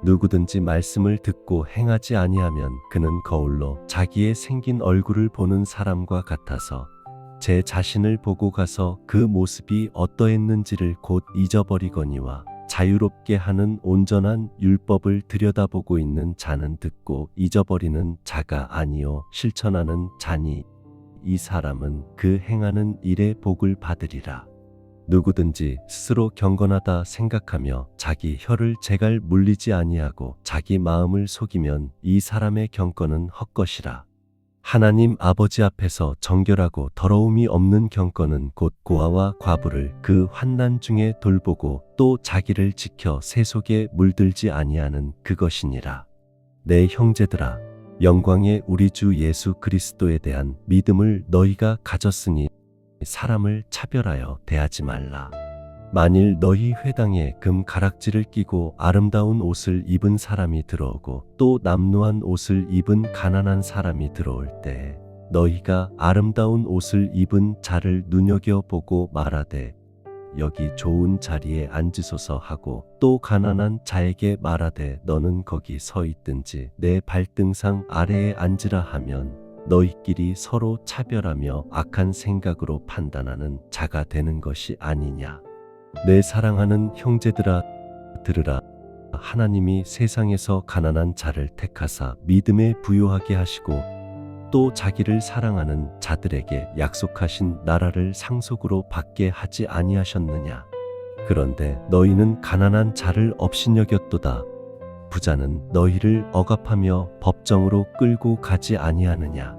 누구든지 말씀을 듣고 행하지 아니하면 그는 거울로 자기의 생긴 얼굴을 보는 사람과 같아서 제 자신을 보고 가서 그 모습이 어떠했는지를 곧 잊어버리거니와 자유롭게 하는 온전한 율법을 들여다보고 있는 자는 듣고 잊어버리는 자가 아니요 실천하는 자니 이 사람은 그 행하는 일의 복을 받으리라. 누구든지 스스로 경건하다 생각하며 자기 혀를 제갈 물리지 아니하고 자기 마음을 속이면 이 사람의 경건은 헛것이라. 하나님 아버지 앞에서 정결하고 더러움이 없는 경건은 곧 고아와 과부를 그 환난 중에 돌보고 또 자기를 지켜 새 속에 물들지 아니하는 그것이니라. 내 형제들아, 영광의 우리 주 예수 그리스도에 대한 믿음을 너희가 가졌으니 사람을 차별하여 대하지 말라. 만일 너희 회당에 금 가락지를 끼고 아름다운 옷을 입은 사람이 들어오고 또 남루한 옷을 입은 가난한 사람이 들어올 때 너희가 아름다운 옷을 입은 자를 눈여겨보고 말하되 여기 좋은 자리에 앉으소서 하고 또 가난한 자에게 말하되 너는 거기 서 있든지 내 발등상 아래에 앉으라 하면 너희끼리 서로 차별하며 악한 생각으로 판단하는 자가 되는 것이 아니냐. 내 사랑하는 형제들아 들으라. 하나님이 세상에서 가난한 자를 택하사 믿음에 부요하게 하시고 또 자기를 사랑하는 자들에게 약속하신 나라를 상속으로 받게 하지 아니하셨느냐. 그런데 너희는 가난한 자를 업신여겼도다. 부자는 너희를 억압하며 법정으로 끌고 가지 아니하느냐.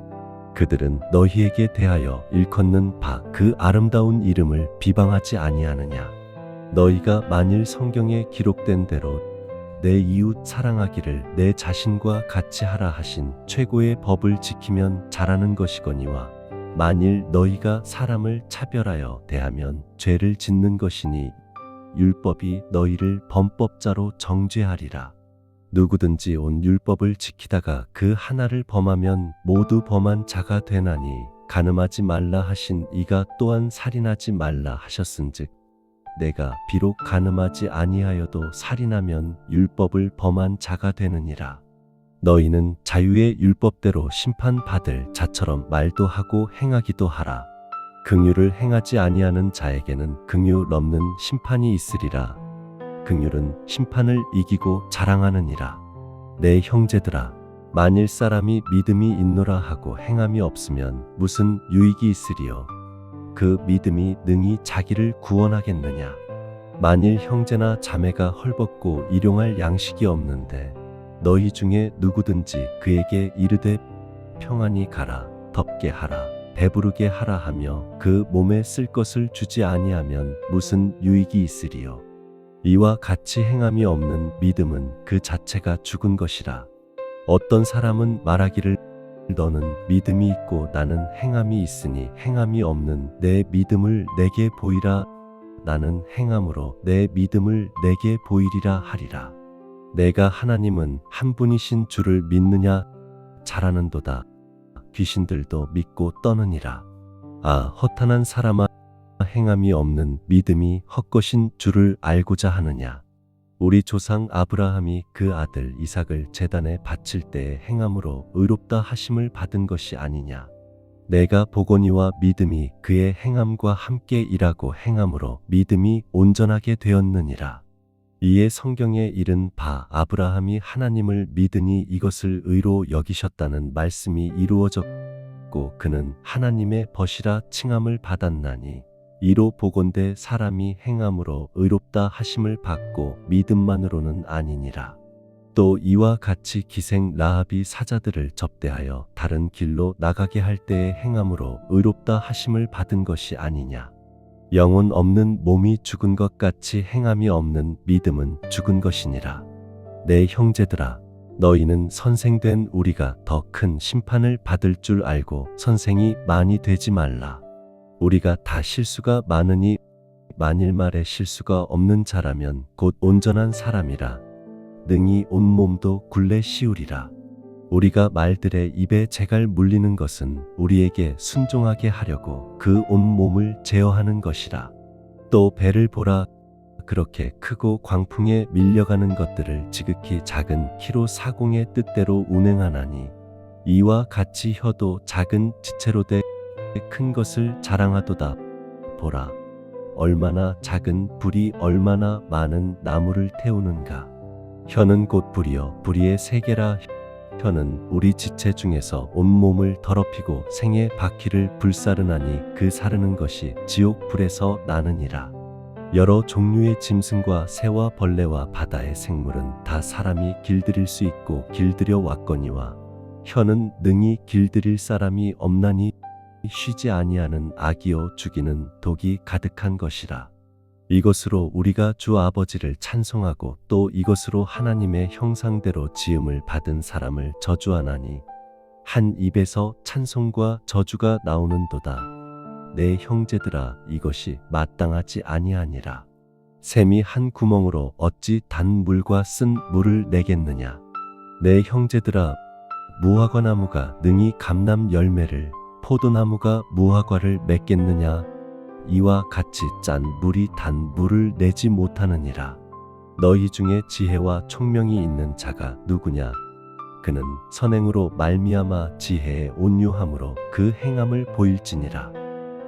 그들은 너희에게 대하여 일컫는 바 그 아름다운 이름을 비방하지 아니하느냐. 너희가 만일 성경에 기록된 대로 내 이웃 사랑하기를 내 자신과 같이 하라 하신 최고의 법을 지키면 잘하는 것이거니와 만일 너희가 사람을 차별하여 대하면 죄를 짓는 것이니 율법이 너희를 범법자로 정죄하리라. 누구든지 온 율법을 지키다가 그 하나를 범하면 모두 범한 자가 되나니 간음하지 말라 하신 이가 또한 살인하지 말라 하셨은즉 내가 비록 간음하지 아니하여도 살인하면 율법을 범한 자가 되느니라. 너희는 자유의 율법대로 심판받을 자처럼 말도 하고 행하기도 하라. 긍휼을 행하지 아니하는 자에게는 긍휼 없는 심판이 있으리라. 긍휼은 심판을 이기고 자랑하느니라. 내 형제들아, 만일 사람이 믿음이 있노라 하고 행함이 없으면 무슨 유익이 있으리요? 그 믿음이 능히 자기를 구원하겠느냐? 만일 형제나 자매가 헐벗고 일용할 양식이 없는데 너희 중에 누구든지 그에게 이르되 평안히 가라, 덥게 하라, 배부르게 하라 하며 그 몸에 쓸 것을 주지 아니하면 무슨 유익이 있으리요? 이와 같이 행함이 없는 믿음은 그 자체가 죽은 것이라. 어떤 사람은 말하기를 너는 믿음이 있고 나는 행함이 있으니 행함이 없는 내 믿음을 내게 보이라. 나는 행함으로 내 믿음을 내게 보이리라 하리라. 내가 하나님은 한 분이신 줄을 믿느냐? 잘하는도다. 귀신들도 믿고 떠느니라. 아, 허탄한 사람아, 행함이 없는 믿음이 헛것인 줄을 알고자 하느냐? 우리 조상 아브라함이 그 아들 이삭을 제단에 바칠 때에 행함으로 의롭다 하심을 받은 것이 아니냐. 내가 보거니와 믿음이 그의 행함과 함께 일하고 행함으로 믿음이 온전하게 되었느니라. 이에 성경에 이른 바 아브라함이 하나님을 믿으니 이것을 의로 여기셨다는 말씀이 이루어졌고 그는 하나님의 벗이라 칭함을 받았나니 이로 보건대 사람이 행함으로 의롭다 하심을 받고 믿음만으로는 아니니라. 또 이와 같이 기생 라합이 사자들을 접대하여 다른 길로 나가게 할 때에 행함으로 의롭다 하심을 받은 것이 아니냐. 영혼 없는 몸이 죽은 것 같이 행함이 없는 믿음은 죽은 것이니라. 내 형제들아, 너희는 선생된 우리가 더 큰 심판을 받을 줄 알고 선생이 많이 되지 말라. 우리가 다 실수가 많으니 만일 말에 실수가 없는 자라면 곧 온전한 사람이라. 능히 온몸도 굴레 씌우리라. 우리가 말들의 입에 재갈 물리는 것은 우리에게 순종하게 하려고 그 온몸을 제어하는 것이라. 또 배를 보라. 그렇게 크고 광풍에 밀려가는 것들을 지극히 작은 키로 사공의 뜻대로 운행하나니 이와 같이 혀도 작은 지체로 돼 큰 것을 자랑하도다. 보라, 얼마나 작은 불이 얼마나 많은 나무를 태우는가. 혀는 곧 불이여 불의의 세계라. 혀는 우리 지체 중에서 온몸을 더럽히고 생의 바퀴를 불사르나니 그 사르는 것이 지옥 불에서 나느니라. 여러 종류의 짐승과 새와 벌레와 바다의 생물은 다 사람이 길들일 수 있고 길들여 왔거니와 혀는 능히 길들일 사람이 없나니 쉬지 아니하는 악이요 죽이는 독이 가득한 것이라. 이것으로 우리가 주 아버지를 찬송하고 또 이것으로 하나님의 형상대로 지음을 받은 사람을 저주하나니 한 입에서 찬송과 저주가 나오는도다. 내 형제들아, 이것이 마땅하지 아니하니라. 샘이 한 구멍으로 어찌 단 물과 쓴 물을 내겠느냐. 내 형제들아, 무화과나무가 능히 감람 열매를, 포도나무가 무화과를 맺겠느냐. 이와 같이 짠 물이 단 물을 내지 못하느니라. 너희 중에 지혜와 총명이 있는 자가 누구냐? 그는 선행으로 말미암아 지혜의 온유함으로 그 행함을 보일지니라.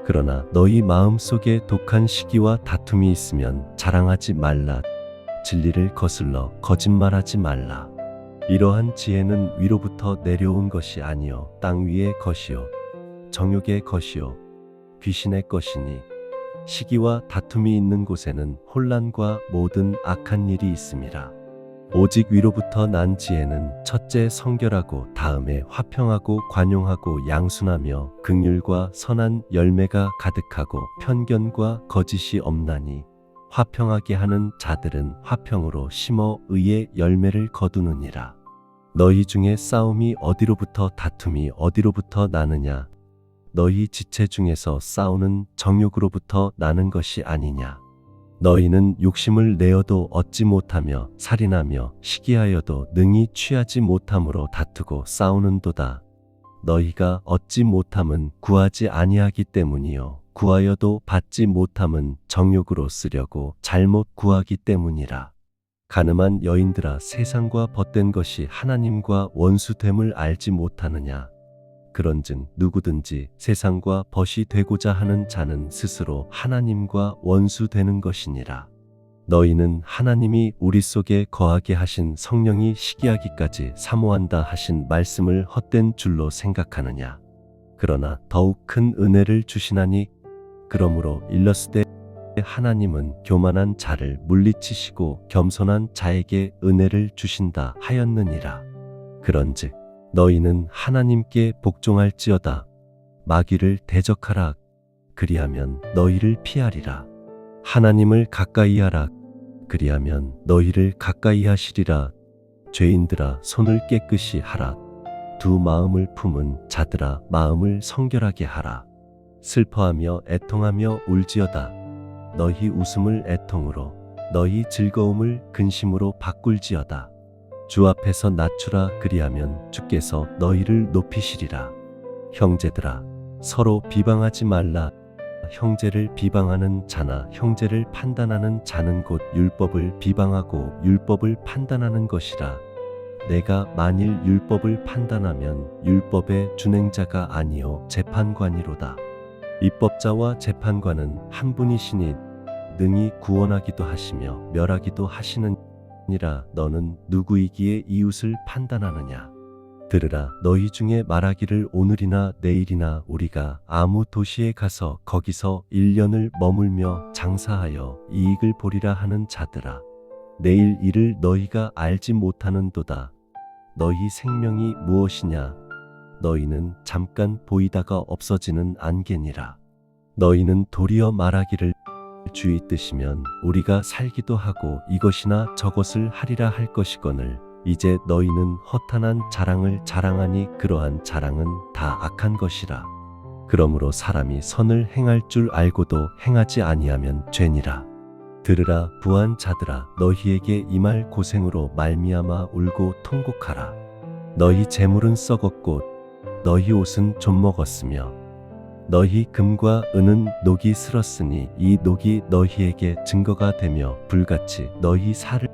그러나 너희 마음속에 독한 시기와 다툼이 있으면 자랑하지 말라. 진리를 거슬러 거짓말하지 말라. 이러한 지혜는 위로부터 내려온 것이 아니요 땅 위의 것이요 정욕의 것이요 귀신의 것이니, 시기와 다툼이 있는 곳에는 혼란과 모든 악한 일이 있음이라. 오직 위로부터 난 지혜는 첫째 성결하고 다음에 화평하고 관용하고 양순하며 긍휼과 선한 열매가 가득하고 편견과 거짓이 없나니, 화평하게 하는 자들은 화평으로 심어 의의 열매를 거두느니라. 너희 중에 싸움이 어디로부터 다툼이 어디로부터 나느냐? 너희 지체 중에서 싸우는 정욕으로부터 나는 것이 아니냐? 너희는 욕심을 내어도 얻지 못하며 살인하며 시기하여도 능히 취하지 못함으로 다투고 싸우는도다. 너희가 얻지 못함은 구하지 아니하기 때문이요 구하여도 받지 못함은 정욕으로 쓰려고 잘못 구하기 때문이라. 가늠한 여인들아, 세상과 벗된 것이 하나님과 원수됨을 알지 못하느냐? 그런즉 누구든지 세상과 벗이 되고자 하는 자는 스스로 하나님과 원수되는 것이니라. 너희는 하나님이 우리 속에 거하게 하신 성령이 시기하기까지 사모한다 하신 말씀을 헛된 줄로 생각하느냐? 그러나 더욱 큰 은혜를 주시나니, 그러므로 일렀으되 하나님은 교만한 자를 물리치시고 겸손한 자에게 은혜를 주신다 하였느니라. 그런즉 너희는 하나님께 복종할지어다. 마귀를 대적하라. 그리하면 너희를 피하리라. 하나님을 가까이 하라. 그리하면 너희를 가까이 하시리라. 죄인들아, 손을 깨끗이 하라. 두 마음을 품은 자들아, 마음을 성결하게 하라. 슬퍼하며 애통하며 울지어다. 너희 웃음을 애통으로, 너희 즐거움을 근심으로 바꿀지어다. 주 앞에서 낮추라. 그리하면 주께서 너희를 높이시리라. 형제들아, 서로 비방하지 말라. 형제를 비방하는 자나 형제를 판단하는 자는 곧 율법을 비방하고 율법을 판단하는 것이라. 내가 만일 율법을 판단하면 율법의 준행자가 아니요 재판관이로다. 입법자와 재판관은 한 분이시니 능히 구원하기도 하시며 멸하기도 하시느니라. 너는 누구이기에 이웃을 판단하느냐? 들으라. 너희 중에 말하기를 오늘이나 내일이나 우리가 아무 도시에 가서 거기서 1년을 머물며 장사하여 이익을 보리라 하는 자들아, 내일 일을 너희가 알지 못하는도다. 너희 생명이 무엇이냐? 너희는 잠깐 보이다가 없어지는 안개니라. 너희는 도리어 말하기를 주의 뜻이면 우리가 살기도 하고 이것이나 저것을 하리라 할 것이거늘, 이제 너희는 허탄한 자랑을 자랑하니 그러한 자랑은 다 악한 것이라. 그러므로 사람이 선을 행할 줄 알고도 행하지 아니하면 죄니라. 들으라. 부한 자들아, 너희에게 임할 고생으로 말미암아 울고 통곡하라. 너희 재물은 썩었고 너희 옷은 좀 먹었으며 너희 금과 은은 녹이 슬었으니 이 녹이 너희에게 증거가 되며 불같이 너희 살을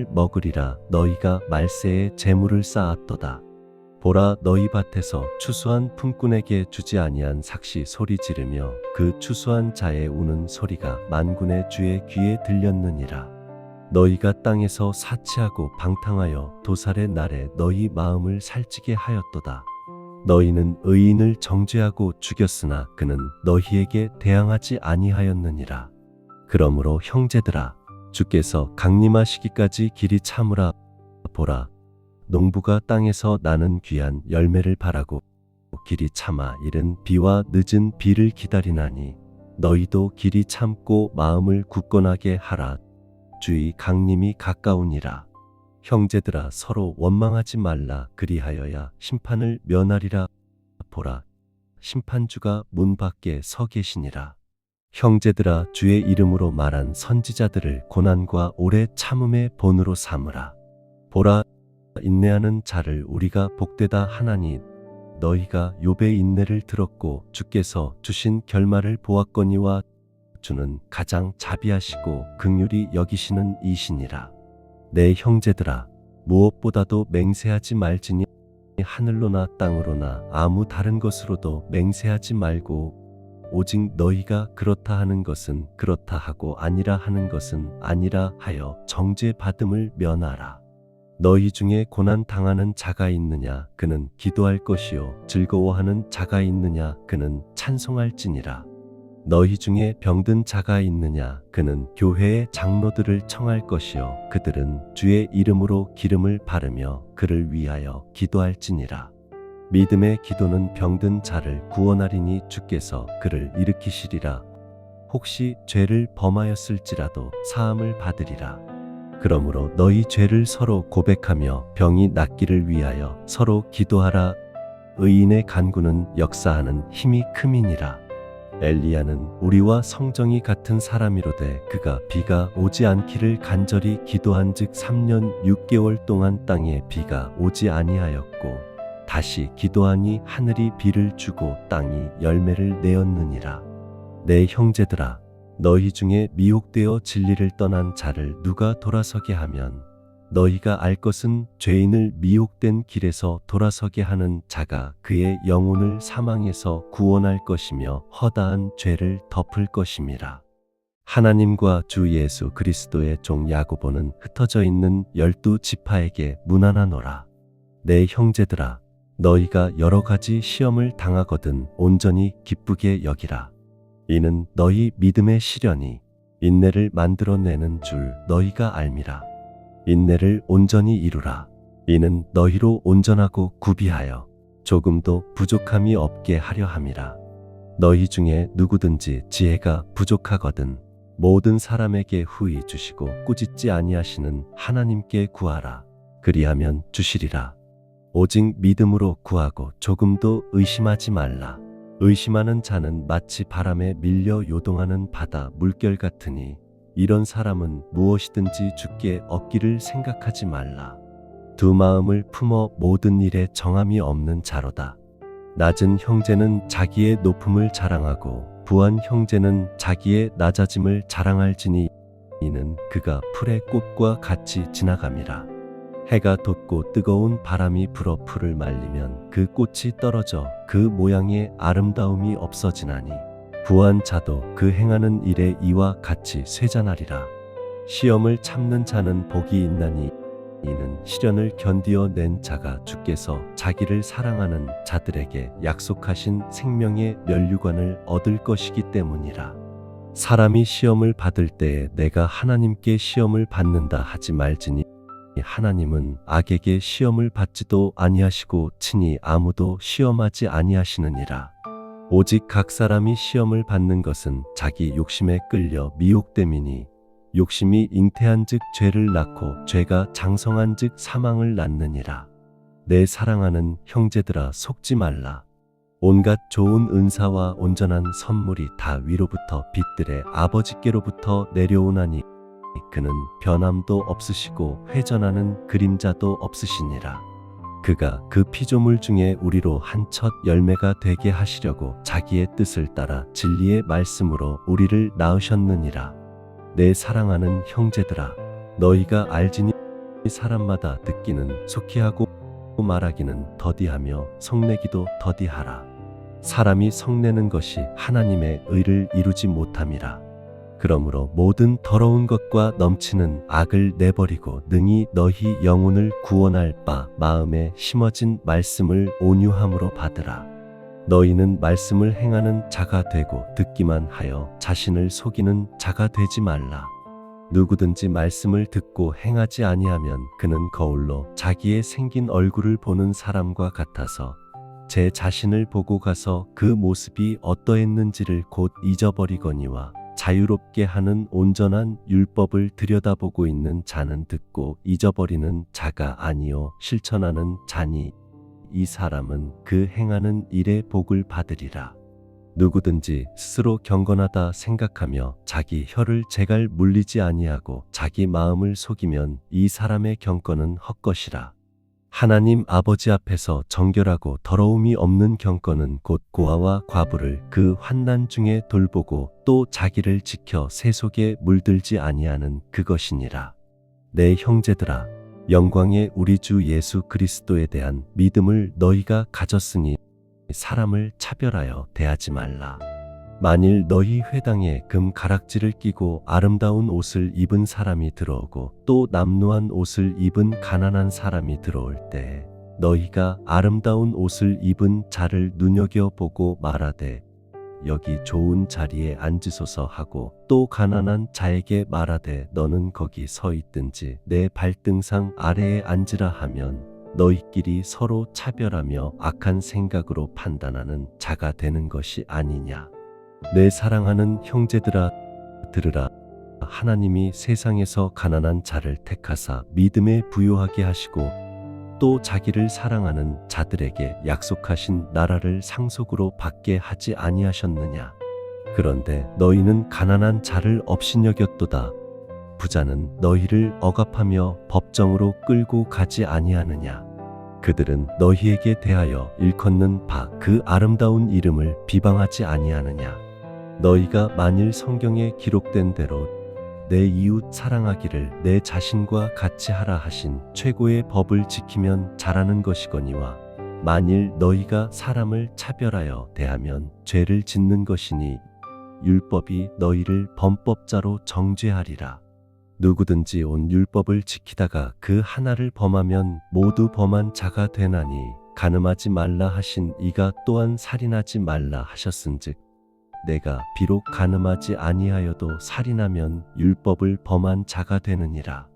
먹으리라. 너희가 말세에 재물을 쌓았도다. 보라, 너희 밭에서 추수한 품꾼에게 주지 아니한 삭시 소리 지르며 그 추수한 자의 우는 소리가 만군의 주의 귀에 들렸느니라. 너희가 땅에서 사치하고 방탕하여 도살의 날에 너희 마음을 살찌게 하였도다. 너희는 의인을 정죄하고 죽였으나 그는 너희에게 대항하지 아니하였느니라. 그러므로 형제들아, 주께서 강림하시기까지 길이 참으라. 보라, 농부가 땅에서 나는 귀한 열매를 바라고 길이 참아 이른 비와 늦은 비를 기다리나니, 너희도 길이 참고 마음을 굳건하게 하라. 주의 강림이 가까우니라. 형제들아, 서로 원망하지 말라. 그리하여야 심판을 면하리라. 보라, 심판주가 문 밖에 서 계시니라. 형제들아, 주의 이름으로 말한 선지자들을 고난과 오래 참음의 본으로 삼으라. 보라, 인내하는 자를 우리가 복되다 하나니, 너희가 욥의 인내를 들었고 주께서 주신 결말을 보았거니와 주는 가장 자비하시고 긍휼히 여기시는 이시니라. 내 형제들아, 무엇보다도 맹세하지 말지니 하늘로나 땅으로나 아무 다른 것으로도 맹세하지 말고 오직 너희가 그렇다 하는 것은 그렇다 하고 아니라 하는 것은 아니라 하여 정죄받음을 면하라. 너희 중에 고난 당하는 자가 있느냐? 그는 기도할 것이요. 즐거워하는 자가 있느냐? 그는 찬송할지니라. 너희 중에 병든 자가 있느냐? 그는 교회의 장로들을 청할 것이요. 그들은 주의 이름으로 기름을 바르며 그를 위하여 기도할지니라. 믿음의 기도는 병든 자를 구원하리니 주께서 그를 일으키시리라. 혹시 죄를 범하였을지라도 사함을 받으리라. 그러므로 너희 죄를 서로 고백하며 병이 낫기를 위하여 서로 기도하라. 의인의 간구는 역사하는 힘이 큼이니라. 엘리야는 우리와 성정이 같은 사람이로되 그가 비가 오지 않기를 간절히 기도한즉 3년 6개월 동안 땅에 비가 오지 아니하였고 다시 기도하니 하늘이 비를 주고 땅이 열매를 내었느니라. 내 형제들아, 너희 중에 미혹되어 진리를 떠난 자를 누가 돌아서게 하면 너희가 알 것은 죄인을 미혹된 길에서 돌아서게 하는 자가 그의 영혼을 사망에서 구원할 것이며 허다한 죄를 덮을 것임이라. 하나님과 주 예수 그리스도의 종 야고보는 흩어져 있는 12지파에게 문안하노라. 내 형제들아, 너희가 여러 가지 시험을 당하거든 온전히 기쁘게 여기라. 이는 너희 믿음의 시련이 인내를 만들어내는 줄 너희가 알미라. 인내를 온전히 이루라. 이는 너희로 온전하고 구비하여 조금도 부족함이 없게 하려 함이라. 너희 중에 누구든지 지혜가 부족하거든 모든 사람에게 후히 주시고 꾸짖지 아니하시는 하나님께 구하라. 그리하면 주시리라. 오직 믿음으로 구하고 조금도 의심하지 말라. 의심하는 자는 마치 바람에 밀려 요동하는 바다 물결 같으니 이런 사람은 무엇이든지 주께 얻기를 생각하지 말라. 두 마음을 품어 모든 일에 정함이 없는 자로다. 낮은 형제는 자기의 높음을 자랑하고 부한 형제는 자기의 낮아짐을 자랑할지니 이는 그가 풀의 꽃과 같이 지나감이라. 해가 돋고 뜨거운 바람이 불어 풀을 말리면 그 꽃이 떨어져 그 모양의 아름다움이 없어지나니 부한 자도 그 행하는 일에 이와 같이 쇠잔하리라. 시험을 참는 자는 복이 있나니 이는 시련을 견디어 낸 자가 주께서 자기를 사랑하는 자들에게 약속하신 생명의 면류관을 얻을 것이기 때문이라. 사람이 시험을 받을 때에 내가 하나님께 시험을 받는다 하지 말지니 하나님은 악에게 시험을 받지도 아니하시고 친히 아무도 시험하지 아니하시느니라. 오직 각 사람이 시험을 받는 것은 자기 욕심에 끌려 미혹됨이니 욕심이 잉태한즉 죄를 낳고 죄가 장성한즉 사망을 낳느니라. 내 사랑하는 형제들아, 속지 말라. 온갖 좋은 은사와 온전한 선물이 다 위로부터 빛들의 아버지께로부터 내려오나니 그는 변함도 없으시고 회전하는 그림자도 없으시니라. 그가 그 피조물 중에 우리로 한 첫 열매가 되게 하시려고 자기의 뜻을 따라 진리의 말씀으로 우리를 낳으셨느니라. 내 사랑하는 형제들아, 너희가 알지니 사람마다 듣기는 속히 하고 말하기는 더디하며 성내기도 더디하라. 사람이 성내는 것이 하나님의 의를 이루지 못함이라. 그러므로 모든 더러운 것과 넘치는 악을 내버리고 능히 너희 영혼을 구원할 바 마음에 심어진 말씀을 온유함으로 받으라. 너희는 말씀을 행하는 자가 되고 듣기만 하여 자신을 속이는 자가 되지 말라. 누구든지 말씀을 듣고 행하지 아니하면 그는 거울로 자기의 생긴 얼굴을 보는 사람과 같아서 제 자신을 보고 가서 그 모습이 어떠했는지를 곧 잊어버리거니와 자유롭게 하는 온전한 율법을 들여다보고 있는 자는 듣고 잊어버리는 자가 아니요 실천하는 자니 이 사람은 그 행하는 일의 복을 받으리라. 누구든지 스스로 경건하다 생각하며 자기 혀를 제갈 물리지 아니하고 자기 마음을 속이면 이 사람의 경건은 헛것이라. 하나님 아버지 앞에서 정결하고 더러움이 없는 경건은 곧 고아와 과부를 그 환난 중에 돌보고 또 자기를 지켜 세 속에 물들지 아니하는 그것이니라. 내 형제들아, 영광의 우리 주 예수 그리스도에 대한 믿음을 너희가 가졌으니 사람을 차별하여 대하지 말라. 만일 너희 회당에 금 가락지를 끼고 아름다운 옷을 입은 사람이 들어오고 또 남루한 옷을 입은 가난한 사람이 들어올 때 너희가 아름다운 옷을 입은 자를 눈여겨보고 말하되 여기 좋은 자리에 앉으소서 하고 또 가난한 자에게 말하되 너는 거기 서 있든지 내 발등상 아래에 앉으라 하면 너희끼리 서로 차별하며 악한 생각으로 판단하는 자가 되는 것이 아니냐. 내 사랑하는 형제들아, 들으라. 하나님이 세상에서 가난한 자를 택하사 믿음에 부요하게 하시고 또 자기를 사랑하는 자들에게 약속하신 나라를 상속으로 받게 하지 아니하셨느냐. 그런데 너희는 가난한 자를 업신여겼도다. 부자는 너희를 억압하며 법정으로 끌고 가지 아니하느냐. 그들은 너희에게 대하여 일컫는 바 그 아름다운 이름을 비방하지 아니하느냐. 너희가 만일 성경에 기록된 대로 내 이웃 사랑하기를 내 자신과 같이 하라 하신 최고의 법을 지키면 잘하는 것이거니와 만일 너희가 사람을 차별하여 대하면 죄를 짓는 것이니 율법이 너희를 범법자로 정죄하리라. 누구든지 온 율법을 지키다가 그 하나를 범하면 모두 범한 자가 되나니 간음하지 말라 하신 이가 또한 살인하지 말라 하셨은즉 내가 비록 간음하지 아니하여도 살인하면 율법을 범한 자가 되느니라.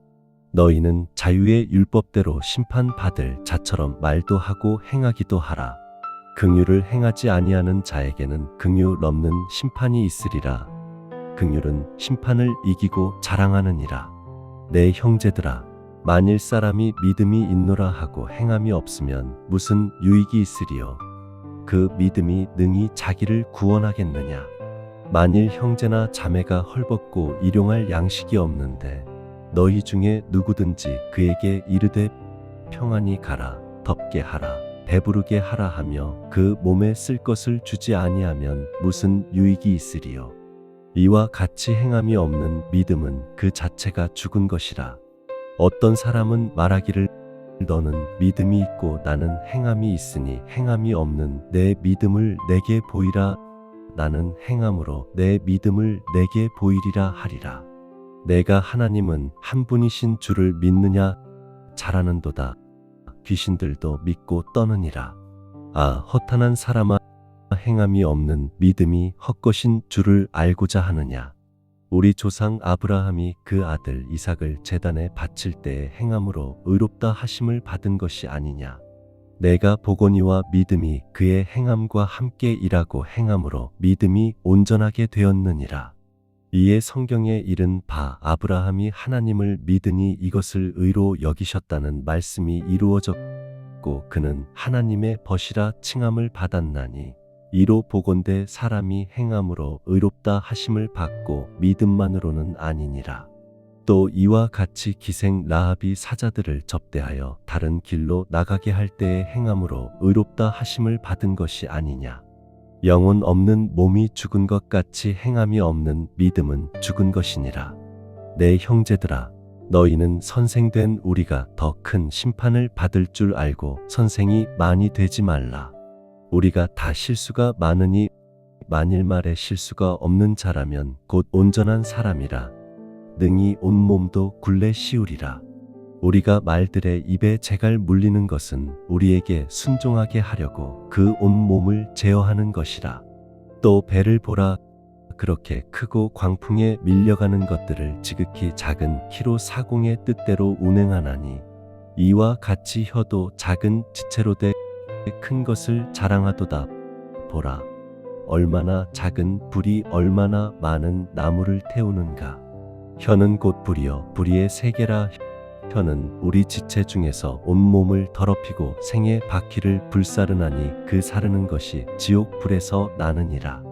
너희는 자유의 율법대로 심판받을 자처럼 말도 하고 행하기도 하라. 긍휼을 행하지 아니하는 자에게는 긍휼 없는 심판이 있으리라. 긍휼은 심판을 이기고 자랑하느니라. 내 형제들아, 만일 사람이 믿음이 있노라 하고 행함이 없으면 무슨 유익이 있으리요. 그 믿음이 능히 자기를 구원하겠느냐. 만일 형제나 자매가 헐벗고 일용할 양식이 없는데 너희 중에 누구든지 그에게 이르되 평안히 가라, 덥게 하라, 배부르게 하라 하며 그 몸에 쓸 것을 주지 아니하면 무슨 유익이 있으리요. 이와 같이 행함이 없는 믿음은 그 자체가 죽은 것이라. 어떤 사람은 말하기를 너는 믿음이 있고 나는 행함이 있으니 행함이 없는 내 믿음을 내게 보이라. 나는 행함으로 내 믿음을 내게 보이리라 하리라. 내가 하나님은 한 분이신 줄을 믿느냐. 잘하는도다. 귀신들도 믿고 떠느니라. 아, 허탄한 사람아, 행함이 없는 믿음이 헛것인 줄을 알고자 하느냐. 우리 조상 아브라함이 그 아들 이삭을 제단에 바칠 때에 행함으로 의롭다 하심을 받은 것이 아니냐. 내가 보거니와 믿음이 그의 행함과 함께 일하고 행함으로 믿음이 온전하게 되었느니라. 이에 성경에 이른 바 아브라함이 하나님을 믿으니 이것을 의로 여기셨다는 말씀이 이루어졌고 그는 하나님의 벗이라 칭함을 받았나니 이로 보건대 사람이 행함으로 의롭다 하심을 받고 믿음만으로는 아니니라. 또 이와 같이 기생 라합이 사자들을 접대하여 다른 길로 나가게 할 때에 행함으로 의롭다 하심을 받은 것이 아니냐. 영혼 없는 몸이 죽은 것 같이 행함이 없는 믿음은 죽은 것이니라. 내 형제들아, 너희는 선생된 우리가 더 큰 심판을 받을 줄 알고 선생이 많이 되지 말라. 우리가 다 실수가 많으니 만일 말에 실수가 없는 자라면 곧 온전한 사람이라. 능히 온몸도 굴레 씌우리라. 우리가 말들의 입에 재갈 물리는 것은 우리에게 순종하게 하려고 그 온몸을 제어하는 것이라. 또 배를 보라. 그렇게 크고 광풍에 밀려가는 것들을 지극히 작은 키로 사공의 뜻대로 운행하나니 이와 같이 혀도 작은 지체로 돼 큰 것을 자랑하도다. 보라, 얼마나 작은 불이 얼마나 많은 나무를 태우는가. 혀는 곧 불이여 불의의 세계라. 혀는 우리 지체 중에서 온몸을 더럽히고 생의 바퀴를 불사르나니 그 사르는 것이 지옥 불에서 나느니라.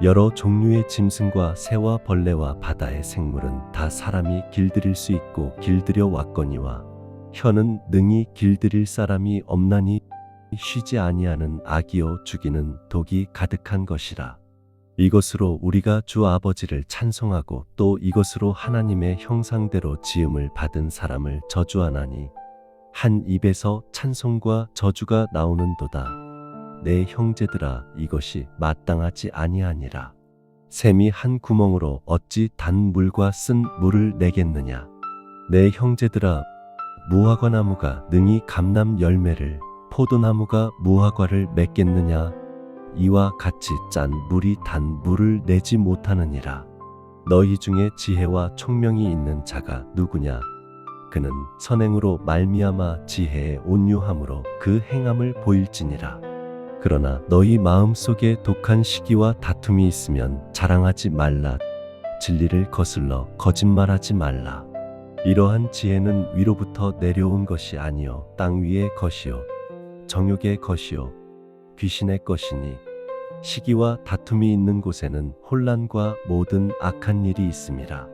여러 종류의 짐승과 새와 벌레와 바다의 생물은 다 사람이 길들일 수 있고 길들여 왔거니와 혀는 능히 길들일 사람이 없나니 쉬지 아니하는 악이요 죽이는 독이 가득한 것이라. 이것으로 우리가 주 아버지를 찬송하고 또 이것으로 하나님의 형상대로 지음을 받은 사람을 저주하나니 한 입에서 찬송과 저주가 나오는도다. 내 형제들아 이것이 마땅하지 아니하니라. 샘이 한 구멍으로 어찌 단 물과 쓴 물을 내겠느냐. 내 형제들아 무화과 나무가 능히 감람 열매를 포도나무가 무화과를 맺겠느냐. 이와 같이 짠 물이 단 물을 내지 못하느니라. 너희 중에 지혜와 총명이 있는 자가 누구냐. 그는 선행으로 말미암아 지혜의 온유함으로 그 행함을 보일지니라. 그러나 너희 마음속에 독한 시기와 다툼이 있으면 자랑하지 말라. 진리를 거슬러 거짓말하지 말라. 이러한 지혜는 위로부터 내려온 것이 아니요 땅 위의 것이요 정욕의 것이요 귀신의 것이니 시기와 다툼이 있는 곳에는 혼란과 모든 악한 일이 있음이라.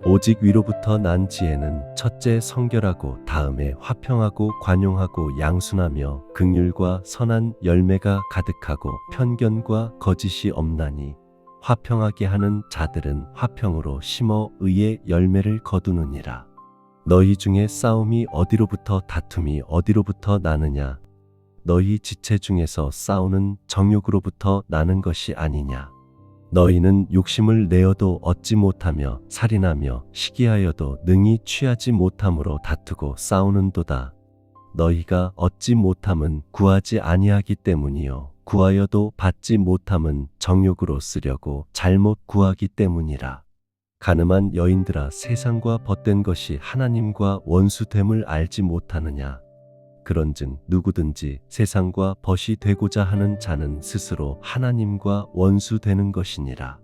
오직 위로부터 난 지혜는 첫째 성결하고 다음에 화평하고 관용하고 양순하며 긍휼과 선한 열매가 가득하고 편견과 거짓이 없나니 화평하게 하는 자들은 화평으로 심어 의의 열매를 거두느니라. 너희 중에 싸움이 어디로부터 다툼이 어디로부터 나느냐. 너희 지체 중에서 싸우는 정욕으로부터 나는 것이 아니냐. 너희는 욕심을 내어도 얻지 못하며 살인하며 시기하여도 능히 취하지 못함으로 다투고 싸우는도다. 너희가 얻지 못함은 구하지 아니하기 때문이요 구하여도 받지 못함은 정욕으로 쓰려고 잘못 구하기 때문이라. 가늠한 여인들아 세상과 벗된 것이 하나님과 원수됨을 알지 못하느냐. 그런즉 누구든지 세상과 벗이 되고자 하는 자는 스스로 하나님과 원수되는 것이니라.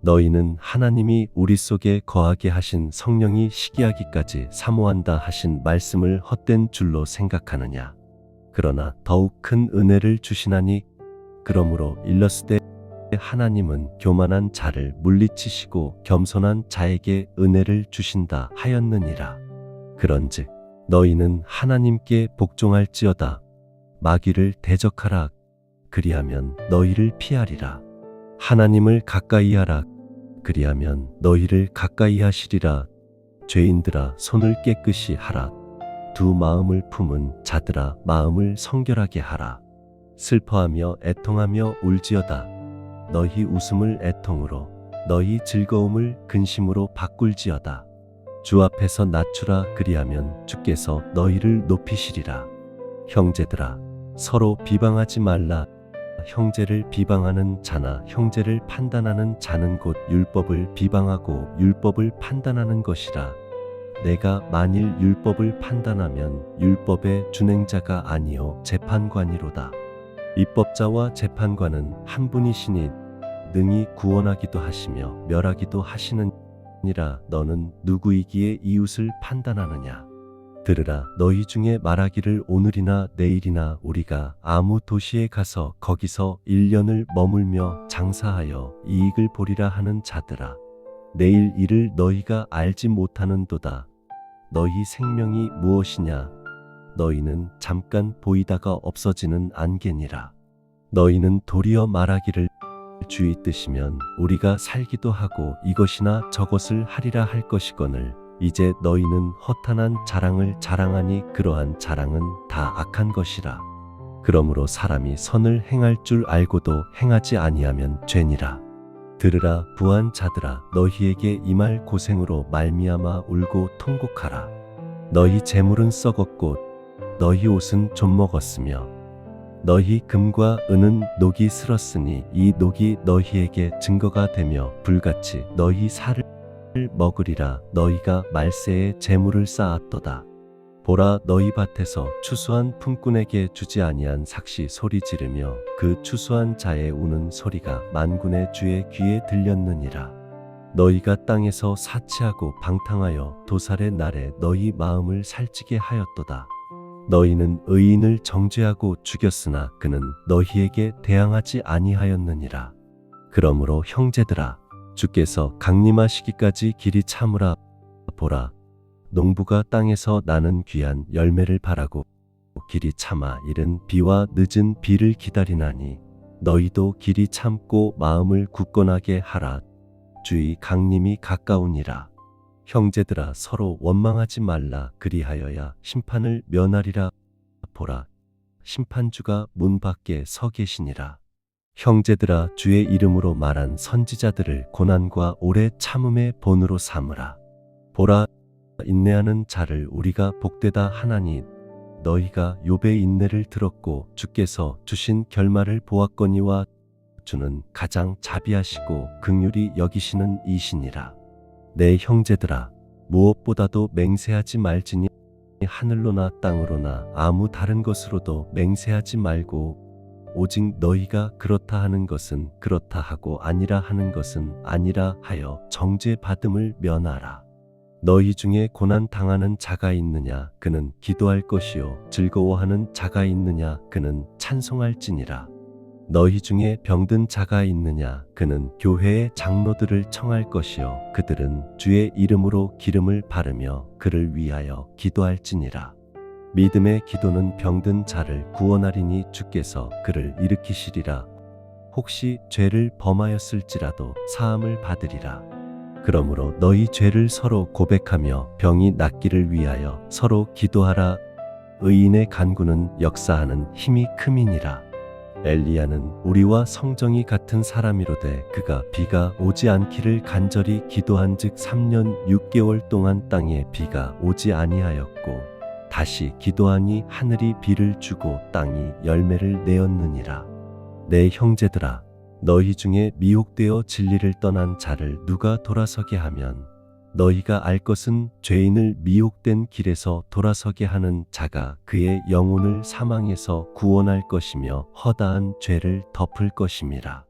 너희는 하나님이 우리 속에 거하게 하신 성령이 시기하기까지 사모한다 하신 말씀을 헛된 줄로 생각하느냐. 그러나 더욱 큰 은혜를 주시나니 그러므로 일렀으되 하나님은 교만한 자를 물리치시고 겸손한 자에게 은혜를 주신다 하였느니라. 그런즉 너희는 하나님께 복종할지어다. 마귀를 대적하라. 그리하면 너희를 피하리라. 하나님을 가까이 하라. 그리하면 너희를 가까이 하시리라. 죄인들아 손을 깨끗이 하라. 두 마음을 품은 자들아 마음을 성결하게 하라. 슬퍼하며 애통하며 울지어다. 너희 웃음을 애통으로 너희 즐거움을 근심으로 바꿀지어다. 주 앞에서 낮추라. 그리하면 주께서 너희를 높이시리라. 형제들아 서로 비방하지 말라. 형제를 비방하는 자나 형제를 판단하는 자는 곧 율법을 비방하고 율법을 판단하는 것이라. 내가 만일 율법을 판단하면 율법의 준행자가 아니요 재판관이로다. 입법자와 재판관은 한 분이시니 능히 구원하기도 하시며 멸하기도 하시는 니라. 너는 누구이기에 이웃을 판단하느냐. 들으라. 너희 중에 말하기를 오늘이나 내일이나 우리가 아무 도시에 가서 거기서 1년을 머물며 장사하여 이익을 보리라 하는 자들아. 내일 일을 너희가 알지 못하는도다. 너희 생명이 무엇이냐. 너희는 잠깐 보이다가 없어지는 안개니라. 너희는 도리어 말하기를 주의 뜻이면 우리가 살기도 하고 이것이나 저것을 하리라 할 것이거늘 이제 너희는 허탄한 자랑을 자랑하니 그러한 자랑은 다 악한 것이라. 그러므로 사람이 선을 행할 줄 알고도 행하지 아니하면 죄니라. 들으라. 부한 자들아 너희에게 임할 고생으로 말미암아 울고 통곡하라. 너희 재물은 썩었고 너희 옷은 좀 먹었으며 너희 금과 은은 녹이 슬었으니 이 녹이 너희에게 증거가 되며 불같이 너희 살을 먹으리라. 너희가 말세에 재물을 쌓았도다. 보라 너희 밭에서 추수한 품꾼에게 주지 아니한 삭시 소리 지르며 그 추수한 자의 우는 소리가 만군의 주의 귀에 들렸느니라. 너희가 땅에서 사치하고 방탕하여 도살의 날에 너희 마음을 살찌게 하였도다. 너희는 의인을 정죄하고 죽였으나 그는 너희에게 대항하지 아니하였느니라. 그러므로 형제들아 주께서 강림하시기까지 길이 참으라. 보라 농부가 땅에서 나는 귀한 열매를 바라고 길이 참아 이른 비와 늦은 비를 기다리나니 너희도 길이 참고 마음을 굳건하게 하라. 주의 강림이 가까우니라. 형제들아 서로 원망하지 말라. 그리하여야 심판을 면하리라. 보라, 심판주가 문 밖에 서 계시니라. 형제들아 주의 이름으로 말한 선지자들을 고난과 오래 참음의 본으로 삼으라. 보라, 인내하는 자를 우리가 복되다 하나니 너희가 욥의 인내를 들었고 주께서 주신 결말을 보았거니와 주는 가장 자비하시고 긍휼히 여기시는 이시니라. 내 형제들아 무엇보다도 맹세하지 말지니 하늘로나 땅으로나 아무 다른 것으로도 맹세하지 말고 오직 너희가 그렇다 하는 것은 그렇다 하고 아니라 하는 것은 아니라 하여 정죄받음을 면하라. 너희 중에 고난 당하는 자가 있느냐 그는 기도할 것이요 즐거워하는 자가 있느냐 그는 찬송할지니라. 너희 중에 병든 자가 있느냐 그는 교회의 장로들을 청할 것이요 그들은 주의 이름으로 기름을 바르며 그를 위하여 기도할지니라. 믿음의 기도는 병든 자를 구원하리니 주께서 그를 일으키시리라. 혹시 죄를 범하였을지라도 사함을 받으리라. 그러므로 너희 죄를 서로 고백하며 병이 낫기를 위하여 서로 기도하라. 의인의 간구는 역사하는 힘이 큼이니라. 엘리야는 우리와 성정이 같은 사람이로되 그가 비가 오지 않기를 간절히 기도한즉 3년 6개월 동안 땅에 비가 오지 아니하였고 다시 기도하니 하늘이 비를 주고 땅이 열매를 내었느니라. 내 형제들아 너희 중에 미혹되어 진리를 떠난 자를 누가 돌아서게 하면 너희가 알 것은 죄인을 미혹된 길에서 돌아서게 하는 자가 그의 영혼을 사망에서 구원할 것이며 허다한 죄를 덮을 것임이라.